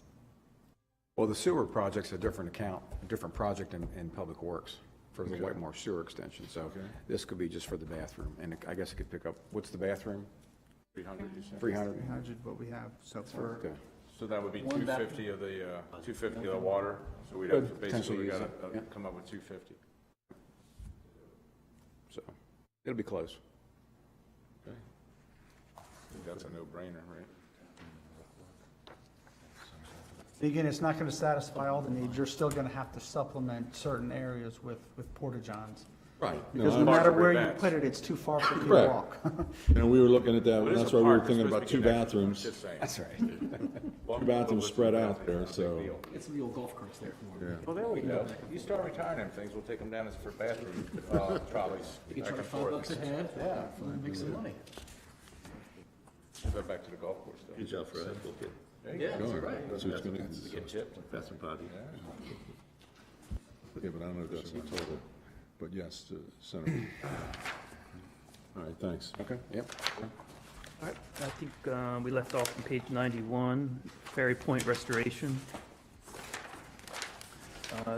Well, the sewer project's a different account, a different project in Public Works for the Okay. White Marsh sewer extension. So Okay. this could be just for the bathroom, and I guess it could pick up, what's the bathroom? 300, you said? 300? 300 what we have so far. Okay. So that would be One 250 of the, 250 of the water, so we'd have to Could basically, potentially we use gotta it, yeah. come up with 250. So it'll be close. I think that's a no-brainer, right? Again, it's not going to satisfy all the needs. You're still going to have to supplement certain areas with porta-johns. Right. Because no Parks matter and where you events. put it, it's too far for you to Correct. walk. And we were looking at that, Well, it is that's a why we were park, thinking it's about supposed 2 to be connected. bathrooms. Just saying. That's right. 2 bathrooms spread out there, so. Get some of the old golf carts there for Yeah. them. Well, there we go. You start retiring them things, we'll take them down as for bathroom trolleys. You can back charge and forth. $5 a head. Yeah. Make some money. Go back to the golf course, though. Good job, Fred. Okay. There you Yeah, go. that's right. That's what it's gonna You get chipped. Pass some potty. Yeah, but I don't know if that's the total, but yes, to center. All right, thanks. Okay, yep. All right, I think we left off on page 91, Ferry Point restoration.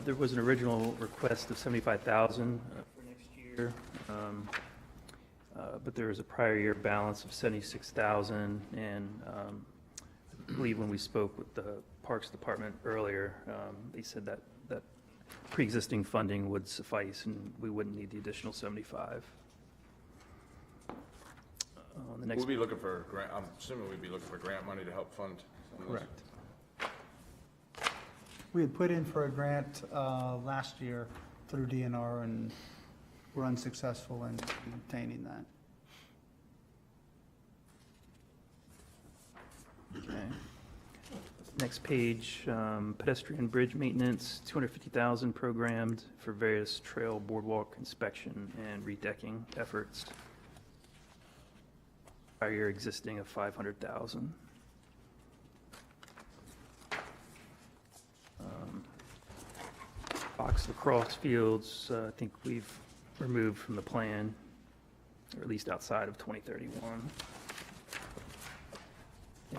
There was an original request of 75,000 for next year, but there was a prior year balance of 76,000, and I believe when we spoke with the Parks Department earlier, they said that pre-existing funding would suffice and we wouldn't need the additional 75. On the next We'll be looking for grant, I'm assuming we'd be looking for grant money to help fund some of this. We had put in for a grant last year through DNR, and we're unsuccessful in obtaining that. Okay. Next page, pedestrian bridge maintenance, 250,000 programmed for various trail boardwalk inspection and redecking efforts. Prior year existing of 500,000. Box lacrosse fields, I think we've removed from the plan, or at least outside of 2031.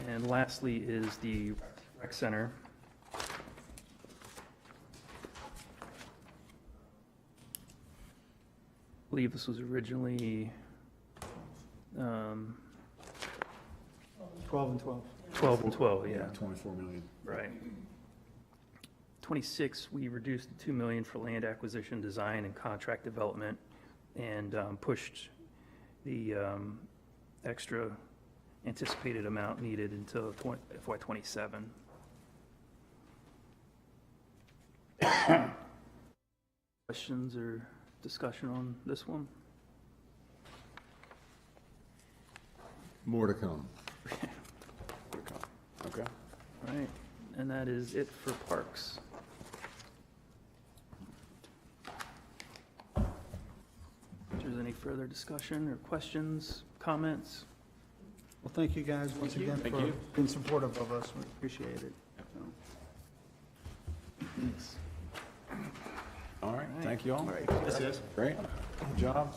And lastly is the rec center. I believe this was originally 12 and 12. 12 and 12, yeah. 24 million. Right. 26, we reduced the 2 million for land acquisition, design, and contract development, and pushed the extra anticipated amount needed until FY '27. Questions or discussion on this one? More to come. Okay. All right, and that is it for parks. If there's any further discussion or questions, comments? Well, thank you guys once again for being supportive of us. We appreciate it. Thanks. All right, thank you all. Yes, yes. Great, good job.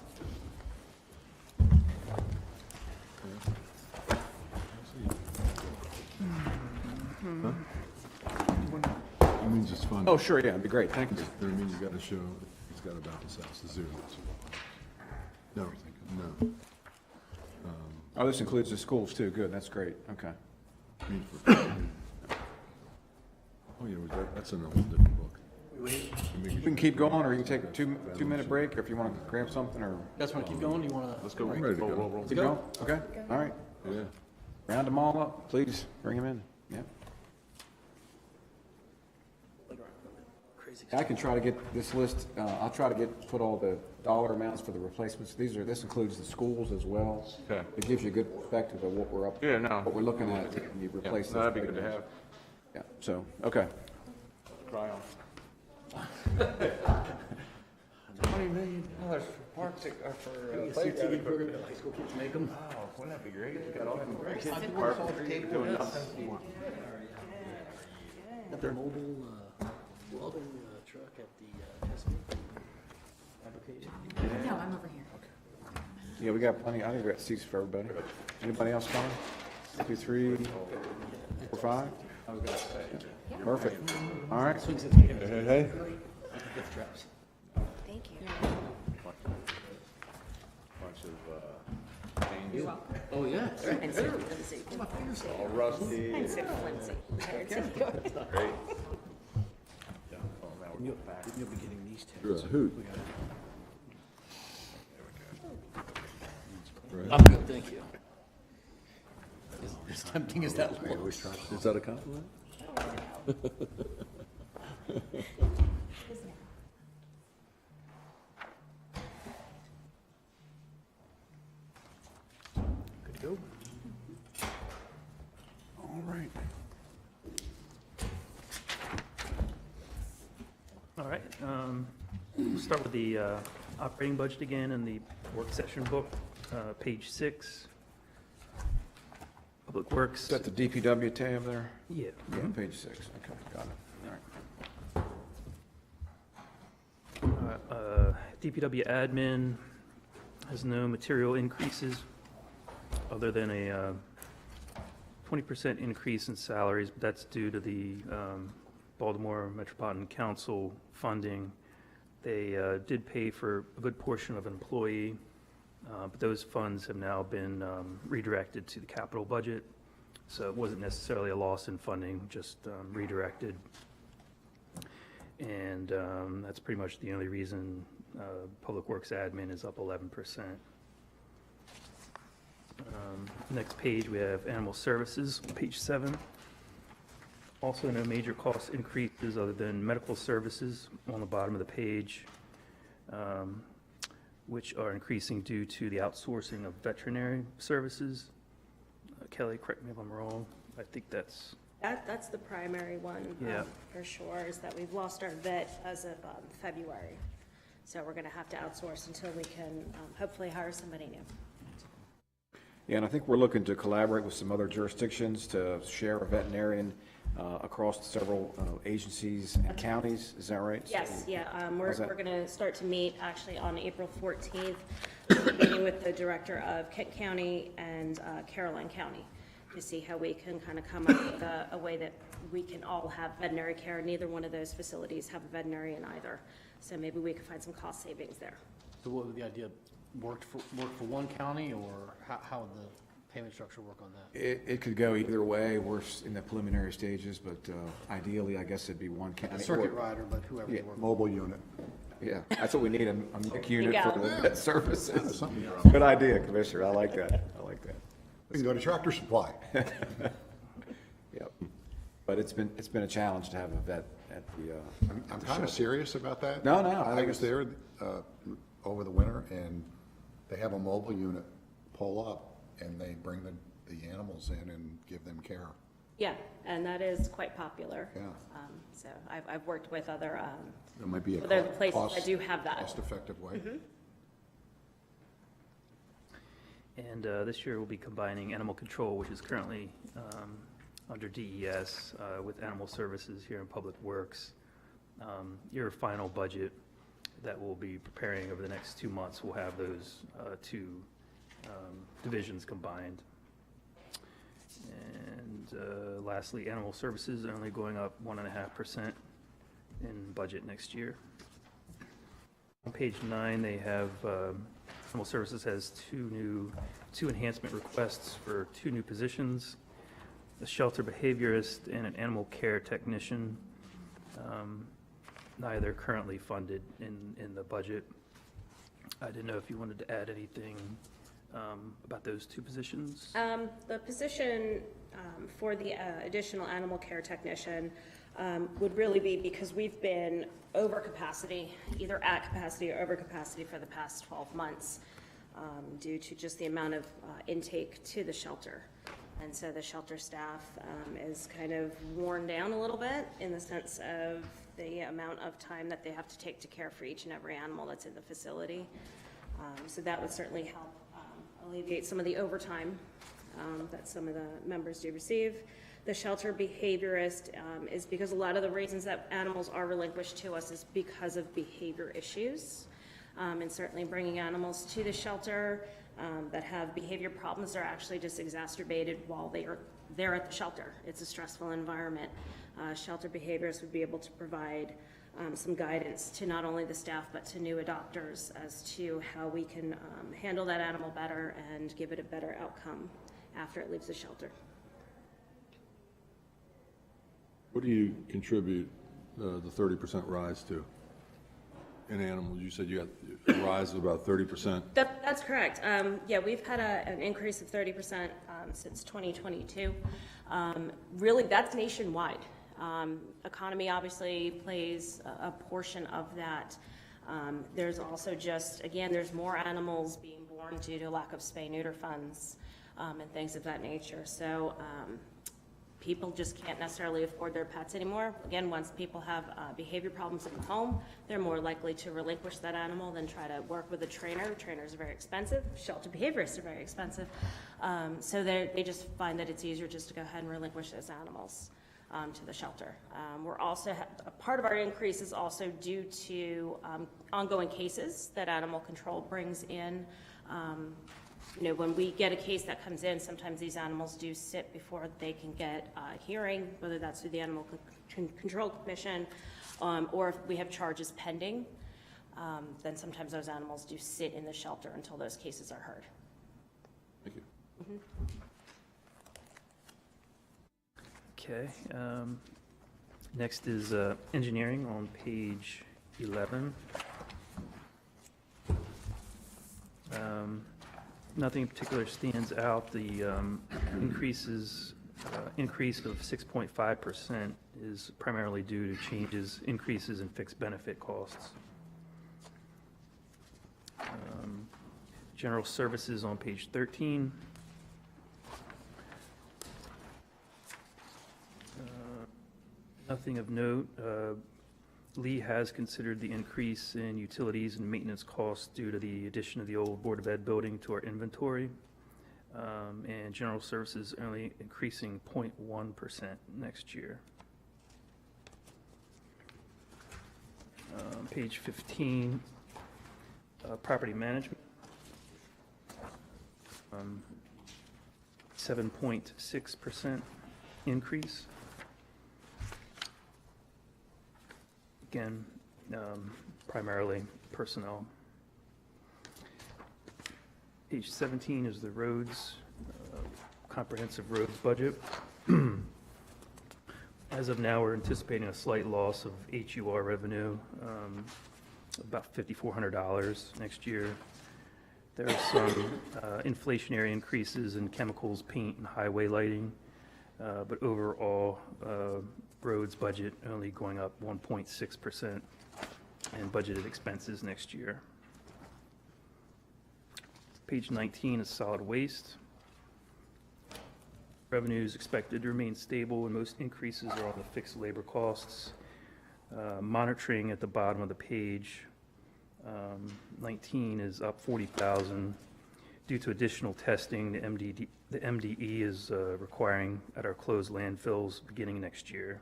That means it's fun. Oh, sure, yeah, it'd be great, thank you. That means you gotta show, it's gotta balance out to zero. No, no. Oh, this includes the schools too, good, that's great, okay. I mean, oh, yeah, that's in a whole different book. We can keep going, or you can take a two-minute break, or if you want to grab something, or You guys want to keep going? Do you want to? Let's go. I'm ready to go. keep going? Okay, all right. Yeah. Round them all up, please, bring them in, yeah. Crazy. I can try to get this list, I'll try to put all the dollar amounts for the replacements. This includes the schools as well. Okay. It gives you a good perspective of what we're Yeah, no. what we're looking at when you Yeah, replace no, those. that'd be good to have. Yeah, so, okay. Try on. $20 million for parks, for CTE program at high school kids make them. Oh, wouldn't that be great? We got all them Doing Got the mobile welding truck at the test fabrication. No, I'm over here. Yeah, we got plenty, I think we got seats for everybody. Anybody else coming? 2, 3, 4, 5? Perfect, all right. Hey. Gift traps. Thank you. Bunch of, chains. Oh, yeah. All rusty. I'm so flimsy. Great. Yeah, oh, now we're You'll back. you'll be getting these tags. You're a hoot. Right. I'm good, thank you. As tempting as that looks. Is that a compliment? Good to go. All right. All right, we'll start with the operating budget again in the work session book, page 6. Public Works. Is that the DPW tab there? Yeah. Yeah, page 6, okay, got it, all right. DPW admin has no material increases other than a 20% increase in salaries, but that's due to the Baltimore Metropolitan Council funding. They did pay for a good portion of an employee, but those funds have now been redirected to the capital budget. So it wasn't necessarily a loss in funding, just redirected. And that's pretty much the only reason Public Works admin is up 11%. Next page, we have Animal Services, page 7. Also, no major cost increases other than medical services on the bottom of the page. which are increasing due to the outsourcing of veterinary services. Kelly, correct me if I'm wrong. I think that's, That's the primary one, Yeah. for sure, is that we've lost our vet as of February. So we're going to have to outsource until we can hopefully hire somebody new. Yeah, and I think we're looking to collaborate with some other jurisdictions to share a veterinarian across several agencies and counties. Is that right? Yes, yeah, we're How's that? going to start to meet actually on April 14th, meeting with the director of Kent County and Caroline County to see how we can kind of come up with a way that we can all have veterinary care. Neither one of those facilities have a veterinarian either. So maybe we can find some cost savings there. So what would the idea, work for one county, or how would the payment structure work on that? It could go either way. We're in the preliminary stages, but ideally, I guess it'd be one county. A circuit or- rider, but whoever they Yeah. work with. Mobile unit. Yeah, that's what we need, a MIC unit go. for the vet services. Something. Good idea, Commissioner. I like that. I like that. We can go to Tractor Supply. Yep. But it's been a challenge to have a vet at the. I'm kind of serious about that. No, I think was there over the winter, and they have a mobile unit pull up, and they bring the animals in and give them care. Yeah, and that is quite popular. Yeah. So I've worked with other, There might be a other places that do have that. cost-effective way. and this year we'll be combining animal control, which is currently under DES, with animal services here in Public Works. Your final budget that we'll be preparing over the next 2 months will have those two divisions combined. And lastly, animal services are only going up 1.5% in budget next year. On page 9, they have, animal services has two enhancement requests for 2 new positions, a shelter behaviorist and an animal care technician. Neither currently funded in the budget. I didn't know if you wanted to add anything about those 2 positions. The position for the additional animal care technician would really be because we've been over capacity, either at capacity or over capacity for the past 12 months due to just the amount of intake to the shelter. And so the shelter staff is kind of worn down a little bit in the sense of the amount of time that they have to take to care for each and every animal that's in the facility. So that would certainly help alleviate some of the overtime that some of the members do receive. The shelter behaviorist is because a lot of the reasons that animals are relinquished to us is because of behavior issues. And certainly bringing animals to the shelter that have behavior problems are actually just exacerbated while they are there at the shelter. It's a stressful environment. Shelter behaviorists would be able to provide some guidance to not only the staff but to new adopters as to how we can handle that animal better and give it a better outcome after it leaves the shelter. What do you contribute the 30% rise to in animals? You said you had a rise of about 30%. That's correct. Yeah, we've had an increase of 30% since 2022. Really, that's nationwide. Economy obviously plays a portion of that. There's also just, again, there's more animals being born due to lack of spay-neuter funds and things of that nature. So people just can't necessarily afford their pets anymore. Again, once people have behavior problems in the home, they're more likely to relinquish that animal than try to work with a trainer. Trainers are very expensive. Shelter behaviorists are very expensive. So they just find that it's easier just to go ahead and relinquish those animals to the shelter. We're also, a part of our increase is also due to ongoing cases that animal control brings in. You know, when we get a case that comes in, sometimes these animals do sit before they can get a hearing, whether that's through the Animal Control Commission, or if we have charges pending, then sometimes those animals do sit in the shelter until those cases are heard. Thank you. Okay. Next is engineering on page 11. Nothing in particular stands out. The increase of 6.5% is primarily due to increases in fixed benefit costs. General services on page 13. Nothing of note. Lee has considered the increase in utilities and maintenance costs due to the addition of the old Board of Ed building to our inventory. And general services only increasing 0.1% next year. Page 15, property management. 7.6% increase. Again, primarily personnel. Page 17 is the roads, comprehensive roads budget. As of now, we're anticipating a slight loss of HUR revenue, about $5,400 next year. There are some inflationary increases in chemicals, paint, and highway lighting, but overall, roads budget only going up 1.6% and budgeted expenses next year. Page 19 is solid waste. Revenues expected to remain stable, and most increases are on the fixed labor costs. Monitoring at the bottom of the page, 19 is up 40,000 due to additional testing. The MDE is requiring at our closed landfills beginning next year.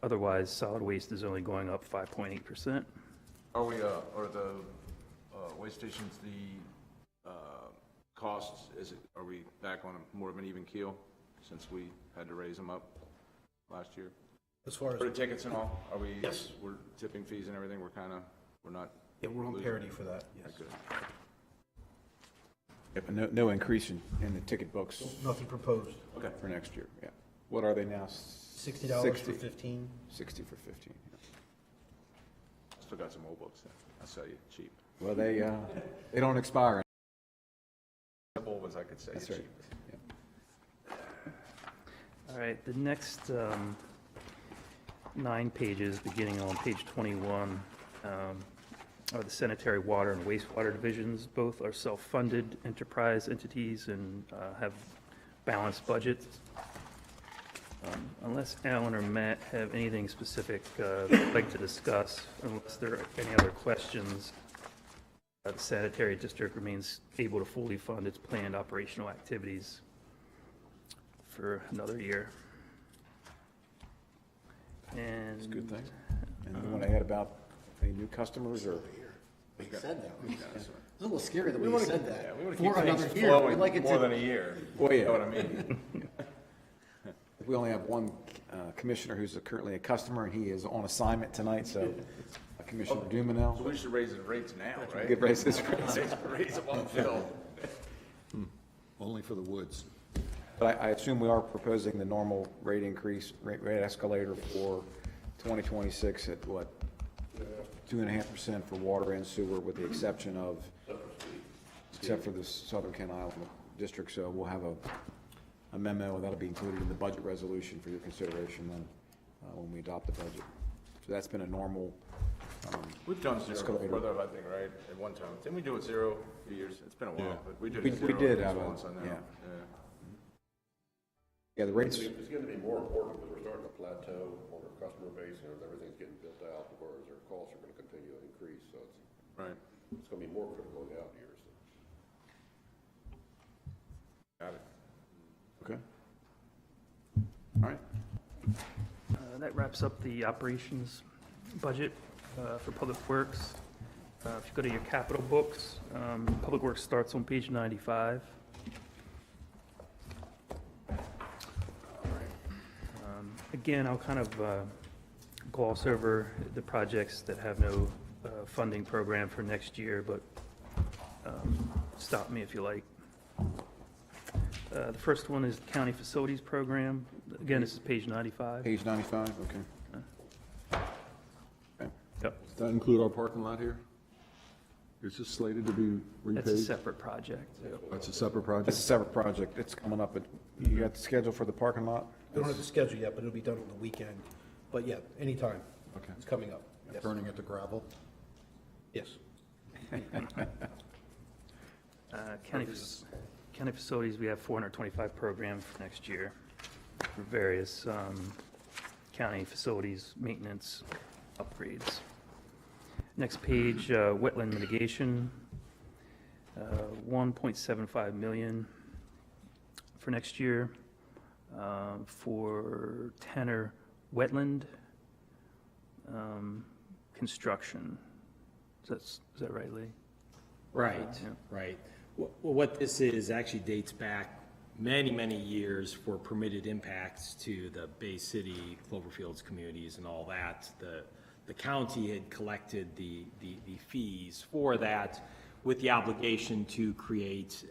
Otherwise, solid waste is only going up 5.8%. Are we, are the waste stations, the costs, are we back on more of an even keel since we had to raise them up last year? As far For the tickets and all, are we? Yes. We're tipping fees and everything, we're not. Yeah, we're on losing parity it? for that, yes. Good. Yep, and no increase in the ticket books Nothing proposed. Okay. for next year, yeah. What are they now? $60 for 15. 60 for 15. Yeah. Still got some old books there. I'll sell you cheap. Well, they don't expire. Simple as I could say. That's right. cheap. Yeah. All right, the next 9 pages, beginning on page 21, are the sanitary water and wastewater divisions. Both are self-funded enterprise entities and have balanced budgets. Unless Alan or Matt have anything specific they'd like to discuss, unless there are any other questions, the sanitary district remains able to fully fund its planned operational activities for another year. And It's a good thing. And you want to add about any new customers or? We said that. It's a little scary that we said that. Yeah, we want to For keep another things year. We flowing like it more to- than a year. Well, yeah. You know what I mean? We only have one commissioner who's currently a customer, and he is on assignment tonight, so Commissioner So Dumanel. we should raise the rates now, right? Good raise his rates. Raise them on Phil. Only for the woods. But I assume we are proposing the normal rate increase, rate escalator for 2026 at what? 2.5% for water and sewer, with the exception of, except for the Southern Kent Island District. So we'll have a memo that'll be included in the budget resolution for your consideration then, when we adopt the budget. So that's been a normal, We've done zero Escalator. before though, I think, right, at one time. Didn't we do it zero for years? It's been a while, Yeah. but we did We- zero. we did at have least a- once on that. yeah. yeah, the rates, It's gonna be more important because we're starting to plateau on our customer base, and everything's getting built out, whereas our costs are gonna continue to increase, so Right, it's gonna be more critical in the out years. got it. okay. All right. that wraps up the operations budget for Public Works. If you go to your capital books, Public Works starts on page 95. Again, I'll kind of gloss over the projects that have no funding program for next year, but stop me if you like. The first one is the County Facilities Program. Again, this is page 95. Page 95, okay. Yep, Does that include our parking lot here? Is this slated to be repaid? that's a separate project. That's a separate It's a project? separate project. It's coming up. You got the schedule for the parking lot? We don't have the schedule yet, but it'll be done on the weekend. But yeah, anytime. Okay. It's coming up. Yes. Turning it to gravel? Yes. County facilities, we have 425 programs for next year for various county facilities, maintenance, upgrades. Next page, wetland mitigation, 1.75 million for next year for Tanner wetland construction. Is that right, Lee? Right, Yeah. right. Well, what this is actually dates back many, many years for permitted impacts to the Bay City, Cloverfields communities and all that. The county had collected the fees for that with the obligation to create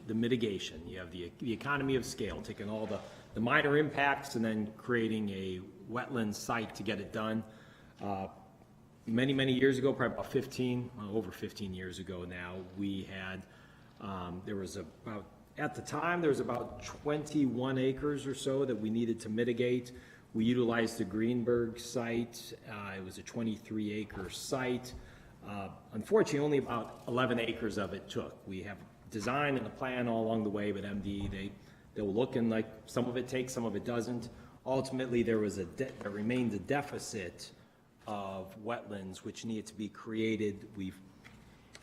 the mitigation. You have the economy of scale, taking all the minor impacts and then creating a wetland site to get it done. Many, many years ago, probably about over 15 years ago now, we had, at the time, there was about 21 acres or so that we needed to mitigate. We utilized the Greenberg site. It was a 23-acre site. Unfortunately, only about 11 acres of it took. We have design and a plan all along the way, but MD, they were looking like some of it takes, some of it doesn't. Ultimately, there remained a deficit of wetlands which needed to be created.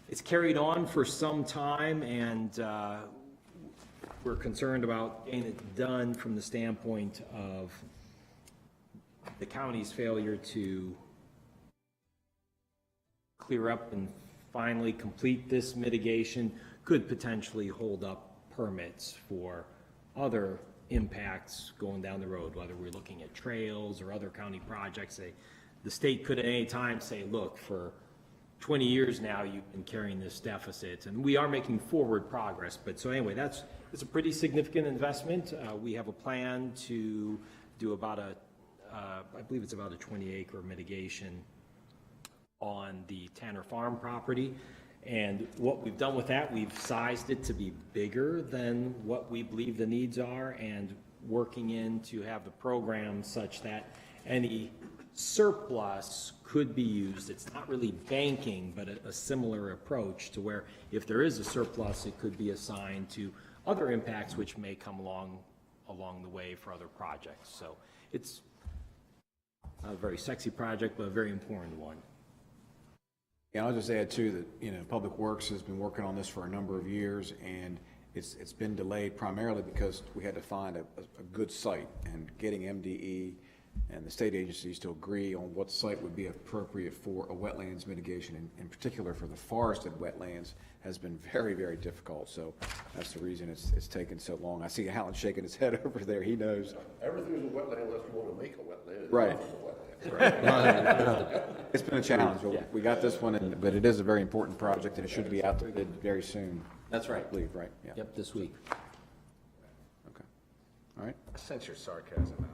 It's carried on for some time, and we're concerned about getting it done from the standpoint of the county's failure to clear up and finally complete this mitigation could potentially hold up permits for other impacts going down the road, whether we're looking at trails or other county projects. The state could at any time say, look, for 20 years now, you've been carrying this deficit, and we are making forward progress. But so anyway, it's a pretty significant investment. We have a plan to do about I believe it's about a 20-acre mitigation on the Tanner Farm property. And what we've done with that, we've sized it to be bigger than what we believe the needs are, and working in to have the program such that any surplus could be used. It's not really banking, but a similar approach to where if there is a surplus, it could be assigned to other impacts which may come along the way for other projects. So it's not a very sexy project, but a very important one. Yeah, I'll just add too that, Public Works has been working on this for a number of years, and it's been delayed primarily because we had to find a good site, and getting MDE and the state agencies to agree on what site would be appropriate for a wetlands mitigation, in particular for the forested wetlands, has been very, very difficult. So that's the reason it's taken so long. I see Alan shaking his head over there. He knows. Everything's a wetland unless you want to make a wetland. Right. It's a wetland. Right. It's been a challenge, but we got this one, but it is a very important project, and it should be out to bid very soon. That's right. I believe, right? Yeah. Yep, this week. Okay. All right. I sense your sarcasm, Alan.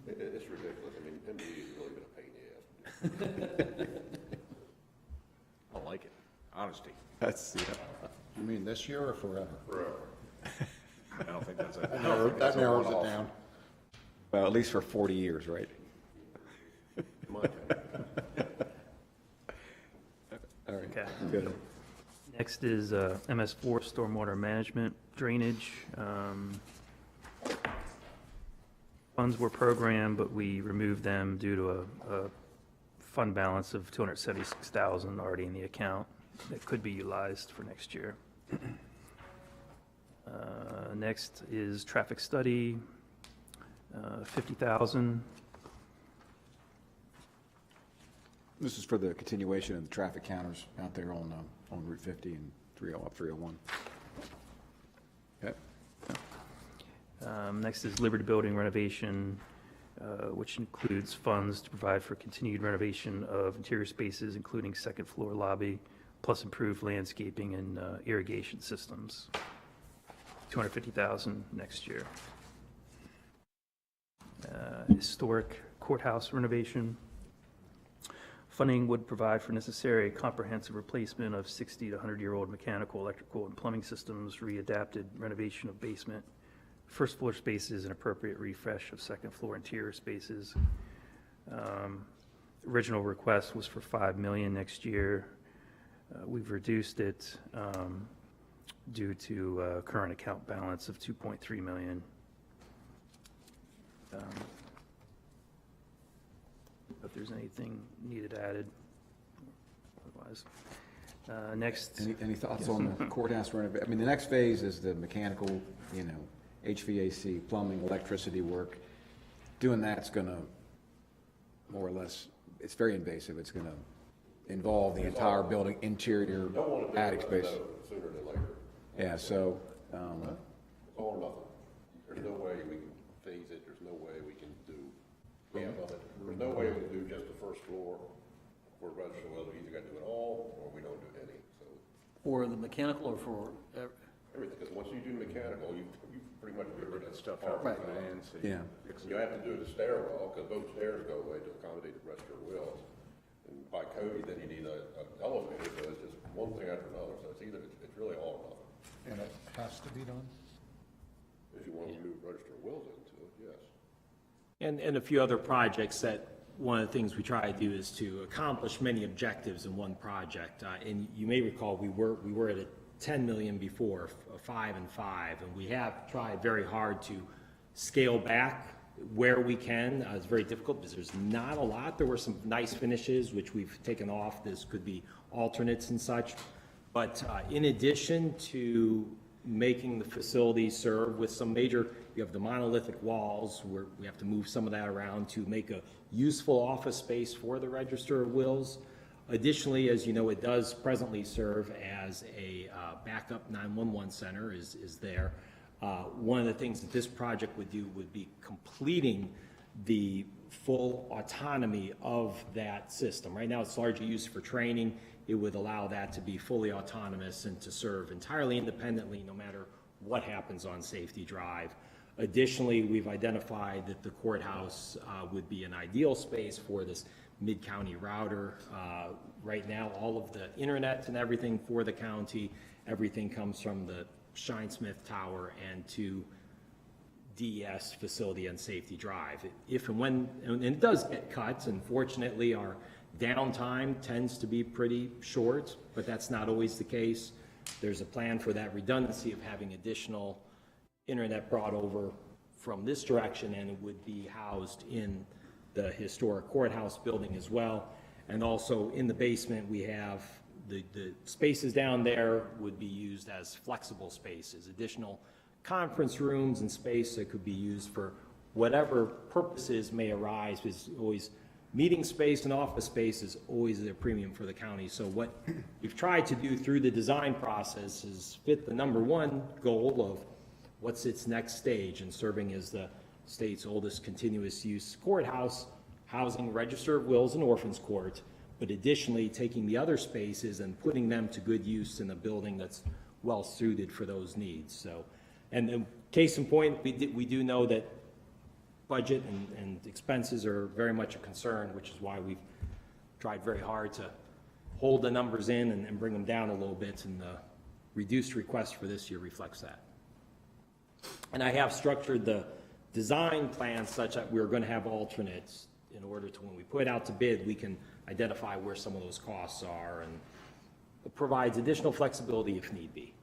It's ridiculous. I mean, MD has really been a pain in the ass. I like it. Honesty. That's, yeah. You mean this year or forever? Forever. I don't think that's That narrows it down. Well, at least for 40 years, right? My opinion. All right. Okay. Good. Next is MS4 stormwater management drainage. Funds were programmed, but we removed them due to a fund balance of $276,000 already in the account that could be utilized for next year. Next is traffic study, $50,000. This is for the continuation of the traffic counters out there on Route 50 and 301. Okay. Next is Liberty Building renovation, which includes funds to provide for continued renovation of interior spaces, including second floor lobby, plus improved landscaping and irrigation systems. $250,000 next year. Historic courthouse renovation. Funding would provide for necessary comprehensive replacement of 60 to 100-year-old mechanical, electrical, and plumbing systems, readapted renovation of basement, first floor spaces, and appropriate refresh of second floor interior spaces. Original request was for 5 million next year. We've reduced it due to current account balance of 2.3 million. If there's anything needed added, otherwise. Next. Any thoughts on the courthouse renovation? I mean, the next phase is the mechanical, you know, HVAC, plumbing, electricity work. Doing that's gonna, more or less, it's very invasive. It's gonna involve the entire building, interior, attic space. Sooner than later. Yeah, so, It's all or nothing. There's no way we can phase it, there's no way we can do half of it. There's no way we can do just the first floor for registered wells. We either gotta do it all, or we don't do any, so. For the mechanical or for, Everything, because once you do mechanical, you pretty much get rid of Stuff stuff out Right. for the ANC. yeah. You have to do the stairwell, because both stairs go away to accommodate the rest of your wells. And by code, then you need an elevator, so it's just one thing after another, so it's either, it's really all or nothing. And it has to be done? If you want to move registered wells into it, yes. And a few other projects that, one of the things we try to do is to accomplish many objectives in one project. And you may recall, we were at a 10 million before, 5 and 5, and we have tried very hard to scale back where we can. It's very difficult because there's not a lot. There were some nice finishes, which we've taken off. This could be alternates and such. But in addition to making the facility serve with some major, you have the monolithic walls where we have to move some of that around to make a useful office space for the Register of Wills. Additionally, as you know, it does presently serve as a backup 911 center is there. One of the things that this project would do would be completing the full autonomy of that system. Right now, it's largely used for training. It would allow that to be fully autonomous and to serve entirely independently no matter what happens on Safety Drive. Additionally, we've identified that the courthouse would be an ideal space for this mid-county router. Right now, all of the internet and everything for the county, everything comes from the Shinesmith Tower and to DES facility and Safety Drive. If and when, and it does get cut, unfortunately, our downtime tends to be pretty short, but that's not always the case. There's a plan for that redundancy of having additional internet brought over from this direction, and it would be housed in the historic courthouse building as well. And also in the basement, we have the spaces down there would be used as flexible spaces, additional conference rooms and space that could be used for whatever purposes may arise. Is always meeting space and office space is always a premium for the county. So what we've tried to do through the design process is fit the number one goal of what's its next stage in serving as the state's oldest continuous use courthouse, housing Register of Wills and Orphans Court, but additionally taking the other spaces and putting them to good use in a building that's well suited for those needs. So, and the case in point, we do know that budget and expenses are very much a concern, which is why we've tried very hard to hold the numbers in and bring them down a little bit, and the reduced request for this year reflects that. And I have structured the design plan such that we're going to have alternates in order to, when we put out to bid, we can identify where some of those costs are, and it provides additional flexibility if need be.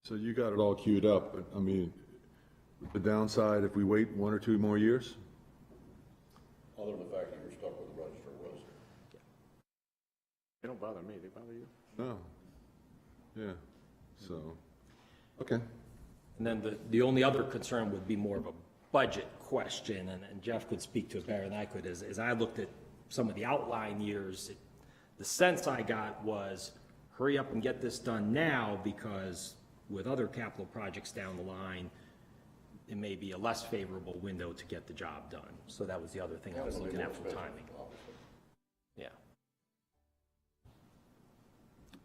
So you got it all queued up, but I mean, the downside if we wait 1 or 2 more years? Other than the fact that you're stuck with the register of wills. They don't bother me, they bother you? No. Yeah, so, okay. And then the only other concern would be more of a budget question, and Jeff could speak to it better than I could. As I looked at some of the outline years, the sense I got was hurry up and get this done now, because with other capital projects down the line, it may be a less favorable window to get the job done. So that was the other thing I was looking at for timing. Yeah.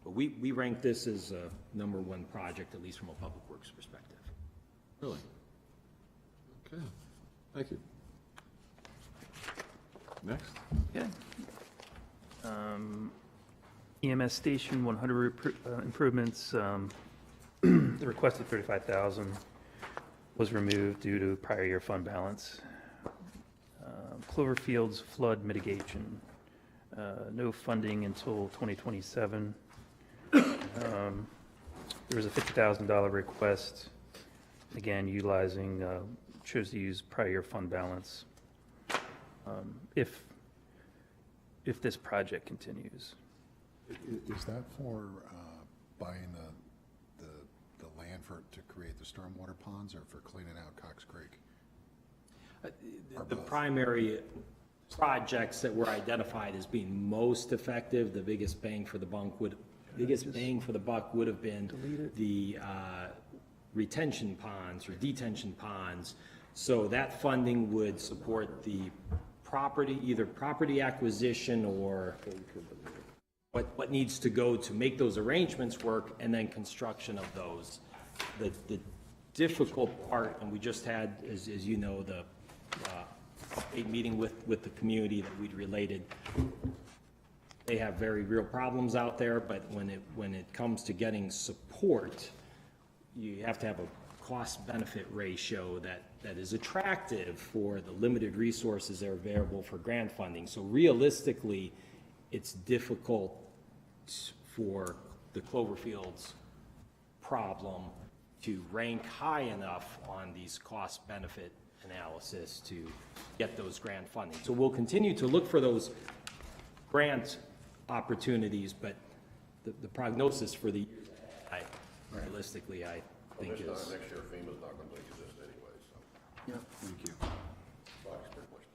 But we rank this as a #1 project, at least from a public works perspective. Really? Okay, thank you. Next. Okay. EMS station 100 improvements, the requested 35,000 was removed due to prior year fund balance. Cloverfield's flood mitigation, no funding until 2027. There was a $50,000 request, again, utilizing, chose to use prior year fund balance, if this project continues. Is that for buying the land to create the stormwater ponds or for cleaning out Cox Creek? The primary projects that were identified as being most effective, the biggest bang for the buck would have been the retention ponds or detention ponds. So that funding would support the property, either property acquisition or what needs to go to make those arrangements work, and then construction of those. The difficult part, and we just had, as you know, the update meeting with the community that we'd related. They have very real problems out there, but when it comes to getting support, you have to have a cost-benefit ratio that is attractive for the limited resources that are available for grant funding. So realistically, it's difficult for the Cloverfield's problem to rank high enough on these cost-benefit analysis to get those grant funding. So we'll continue to look for those grant opportunities, but the prognosis for the years ahead, realistically, I think This is. time next year, FEMA's not gonna exist anyway, so. Yeah. Thank you. Bob's pretty much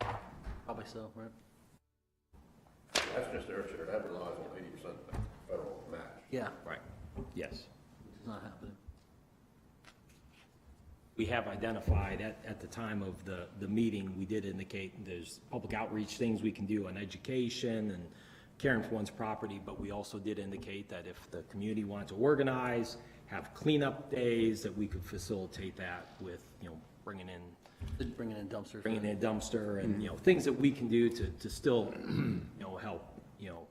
dead. Probably so, right? That's just their share, that relies on 80% federal match. Yeah, Right, yes. it's not happening. We have identified at the time of the meeting, we did indicate there's public outreach things we can do on education and caring for one's property, but we also did indicate that if the community wanted to organize, have cleanup days, that we could facilitate that with, bringing in dumpster and, things that we can do to still, help,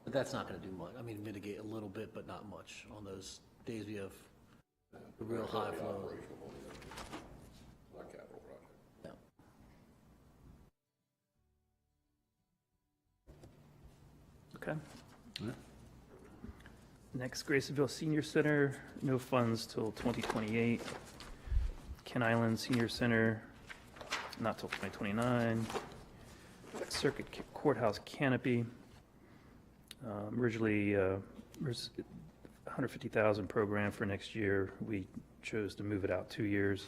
But that's not gonna do much. I mean, mitigate a little bit, but not much on those days we have a real high flow. Not capital project. Yeah. Okay. Next, Graceville Senior Center, no funds till 2028. Ken Island Senior Center, not till 2029. Circuit Courthouse Canopy, originally, there's $150,000 program for next year. We chose to move it out 2 years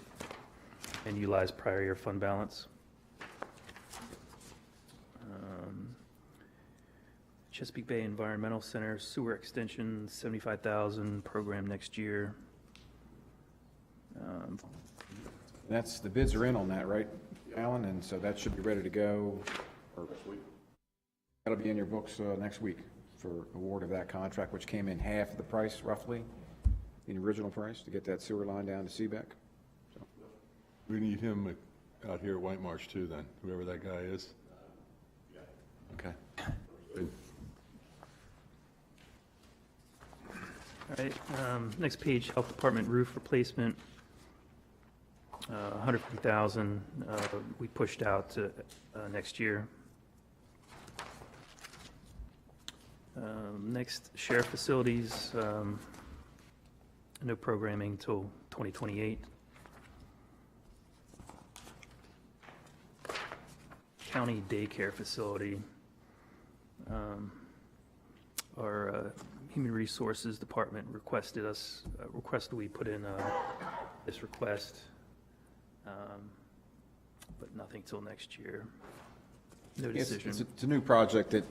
and utilize prior year fund balance. Chesapeake Bay Environmental Center sewer extension, $75,000 program next year. That's, the bids are in on that, right, Alan? And so that should be ready to go, or Next week. that'll be in your books next week for award of that contract, which came in half of the price roughly, the original price, to get that sewer line down to Seebeck. We need him out here at White Marsh too then, whoever that guy is. Okay. Good. All right, next page, Health Department roof replacement, $150,000, we pushed out to next year. Next, sheriff facilities, no programming till 2028. County daycare facility, our Human Resources Department requested we put in this request, but nothing till next year. No decision. It's a new project that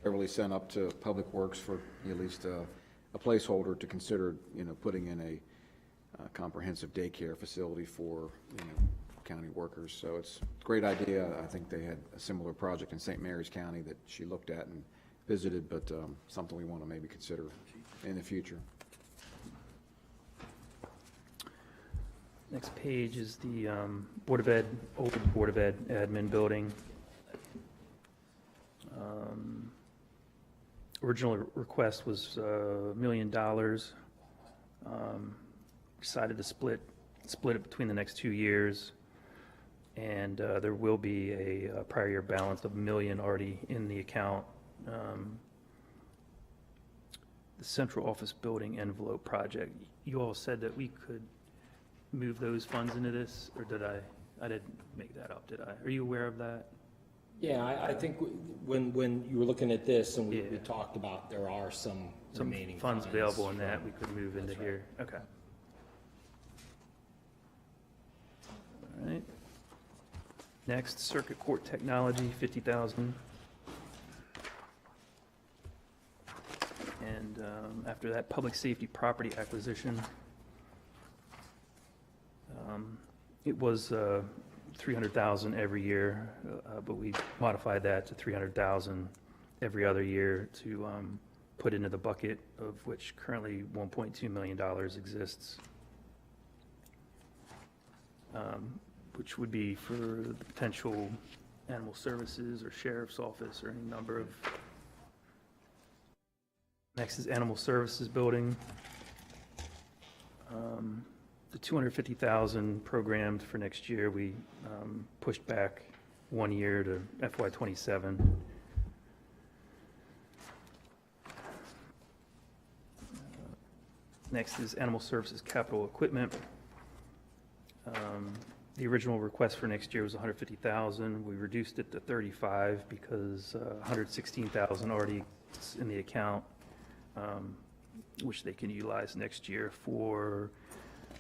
Beverly sent up to Public Works for at least a placeholder to consider, putting in a comprehensive daycare facility for, county workers. So it's a great idea. I think they had a similar project in St. Mary's County that she looked at and visited, but something we want to maybe consider in the future. Next page is the Board of Ed, old Board of Ed admin building. Original request was $1 million. Decided to split split it between the next 2 years. And there will be a prior year balance of $1 million already in the account. The central office building envelope project, you all said that we could move those funds into this, or did I? I didn't make that up, did I? Are you aware of that? Yeah, I think when you were looking at this and we Yeah. talked about, there are some remaining funds available in from- that we could move into That's right. here. Okay. All right. Next, circuit court technology, 50,000. And after that, public safety property acquisition. It was 300,000 every year, but we modified that to 300,000 every other year to put into the bucket, of which currently $1.2 million exists, which would be for the potential animal services or sheriff's office or any number of. Next is animal services building. The 250,000 programmed for next year, we pushed back 1 year to FY '27. Next is animal services capital equipment. The original request for next year was 150,000. We reduced it to 35 because 116,000 already is in the account, which they can utilize next year for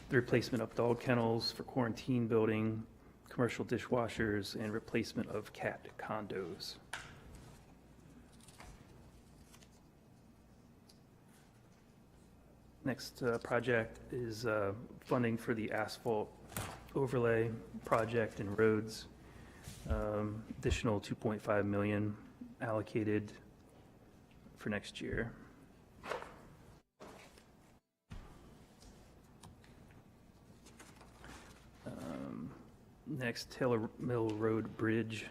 the replacement of dog kennels, for quarantine building, commercial dishwashers, and replacement of cat condos. Next project is funding for the asphalt overlay project and roads. Additional 2.5 million allocated for next year. Next, Taylor Mill Road Bridge.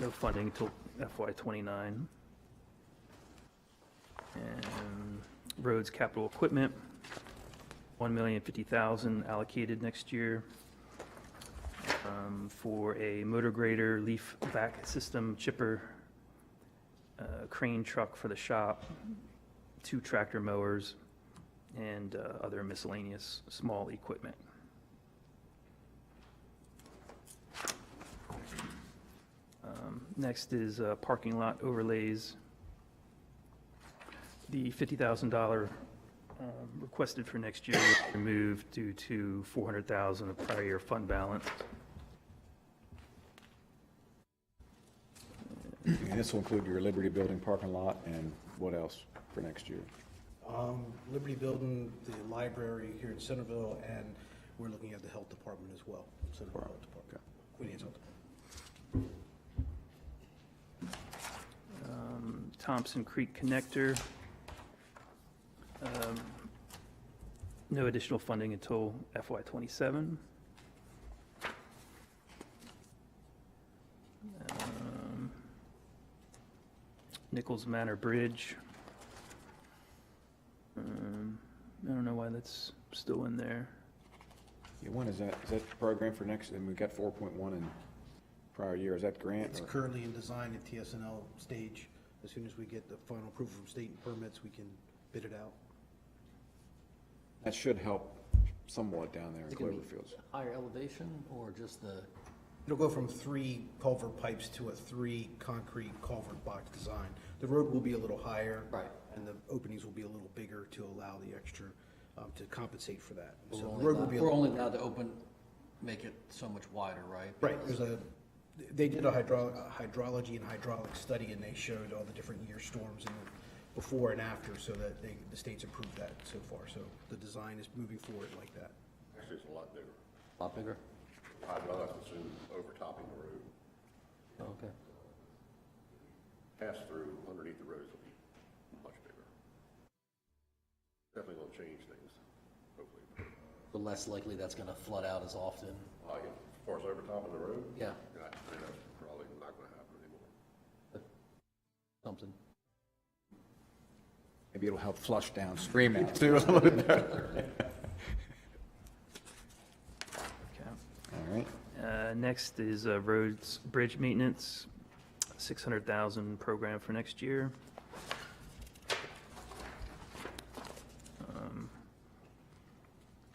No funding until FY '29. And roads capital equipment, $1,050,000 allocated next year for a motor grader, leaf vac system, chipper, crane truck for the shop, 2 tractor mowers, and other miscellaneous small equipment. Next is parking lot overlays. The $50,000 requested for next year was removed due to $400,000 of prior year fund balance. And this will include your Liberty Building parking lot and what else for next year? Liberty Building, the library here in Centerville, and we're looking at the health department as well. Centerville Health Department, Queen Anne's Health Department. Thompson Creek Connector. No additional funding until FY '27. Nichols Manor Bridge. I don't know why that's still in there. Yeah, when is that? Is that the program for next, and we got 4.1 in prior year, is that grant? It's or- currently in design at TSNL stage. As soon as we get the final approval from state and permits, we can bid it out. That should help somewhat down there in Is it gonna be Cloverfields. higher elevation or just the, It'll go from 3 culvert pipes to a 3 concrete culvert box design. The road will be a little higher. Right. And the openings will be a little bigger to allow the extra, to compensate for that. So we're the only road will allowed- be a we're little. only allowed to open, make it so much wider, right? Right, they did a hydrology and hydraulic study, and they showed all the different year storms and the before and after, so that the state's approved that so far. So the design is moving forward like that. Actually, it's a lot bigger. A lot bigger? Hydraulics assume overtopping the road. Oh, okay. Pass through underneath the roads will be much bigger. Definitely gonna change things, hopefully. The less likely that's gonna flood out as often. As far as overtopping the road? Yeah. I think that's probably not gonna happen anymore. Something. Maybe it'll help flush downstream out too a little bit better. Next is roads, bridge maintenance, 600,000 program for next year.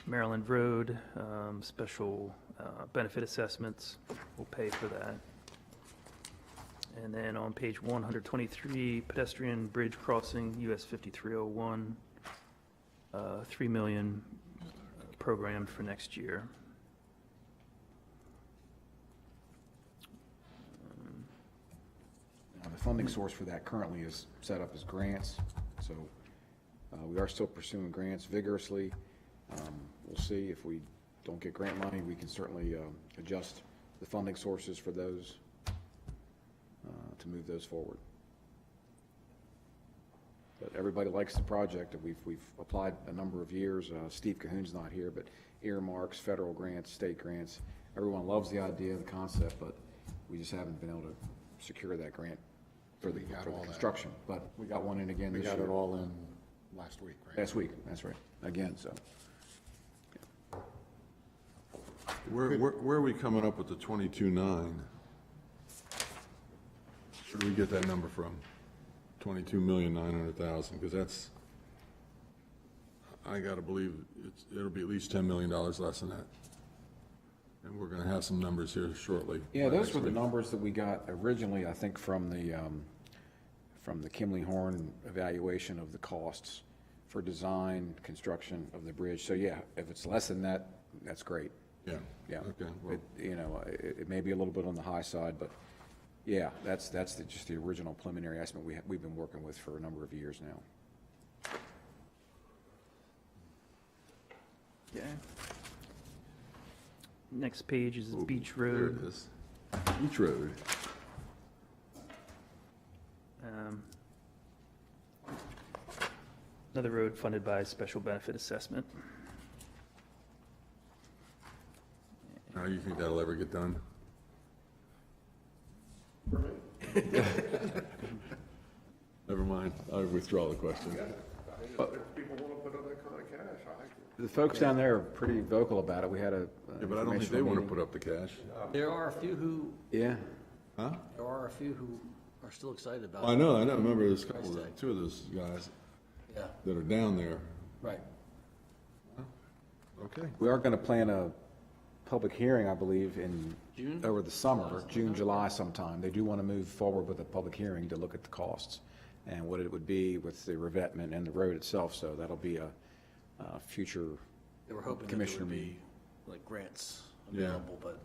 Maryland Road, special benefit assessments, we'll pay for that. And then on page 123, pedestrian bridge crossing, US 5301, 3 million programmed for next year. Now, the funding source for that currently is set up as grants, so we are still pursuing grants vigorously. We'll see if we don't get grant money, we can certainly adjust the funding sources for those to move those forward. But everybody likes the project. We've applied a number of years. Steve Cahoon's not here, but earmarks, federal grants, state grants. Everyone loves the idea, the concept, but we just haven't been able to secure that grant for the construction. But we got one in again this year. We got it all in last week, right? Last week, that's right. Again, so. Where are we coming up with the 22.9? Where do we get that number from? 22,900,000, because that's, I gotta believe it'll be at least $10 million less than that. And we're gonna have some numbers here shortly. Yeah, those were the numbers that we got originally, I think, from the Kimley Horn evaluation of the costs for design, construction of the bridge. So yeah, if it's less than that, that's great. Yeah. Yeah. Okay. Well, It may be a little bit on the high side, but yeah, that's just the original preliminary estimate we've been working with for a number of years now. Okay. Next page is Beach there Road. it is. Beach Road. Another road funded by special benefit assessment. How do you think that'll ever get done? Never mind. I withdraw the question. If people want to put up that kind of cash, I like it. The folks down there are pretty vocal about it. We had a. Yeah, but I don't think they want to put up the cash. There are a few who, Yeah. Huh? there are a few who are still excited about it. I know. Remember there's a couple, two of those guys Yeah, that are down there. right. Okay. We are going to plan a public hearing, I believe, June? over the summer, June, July sometime. They do want to move forward with a public hearing to look at the costs and what it would be with the revetment and the road itself. So that'll be a future They were hoping that there commissioner would meeting. be like grants Yeah. available, but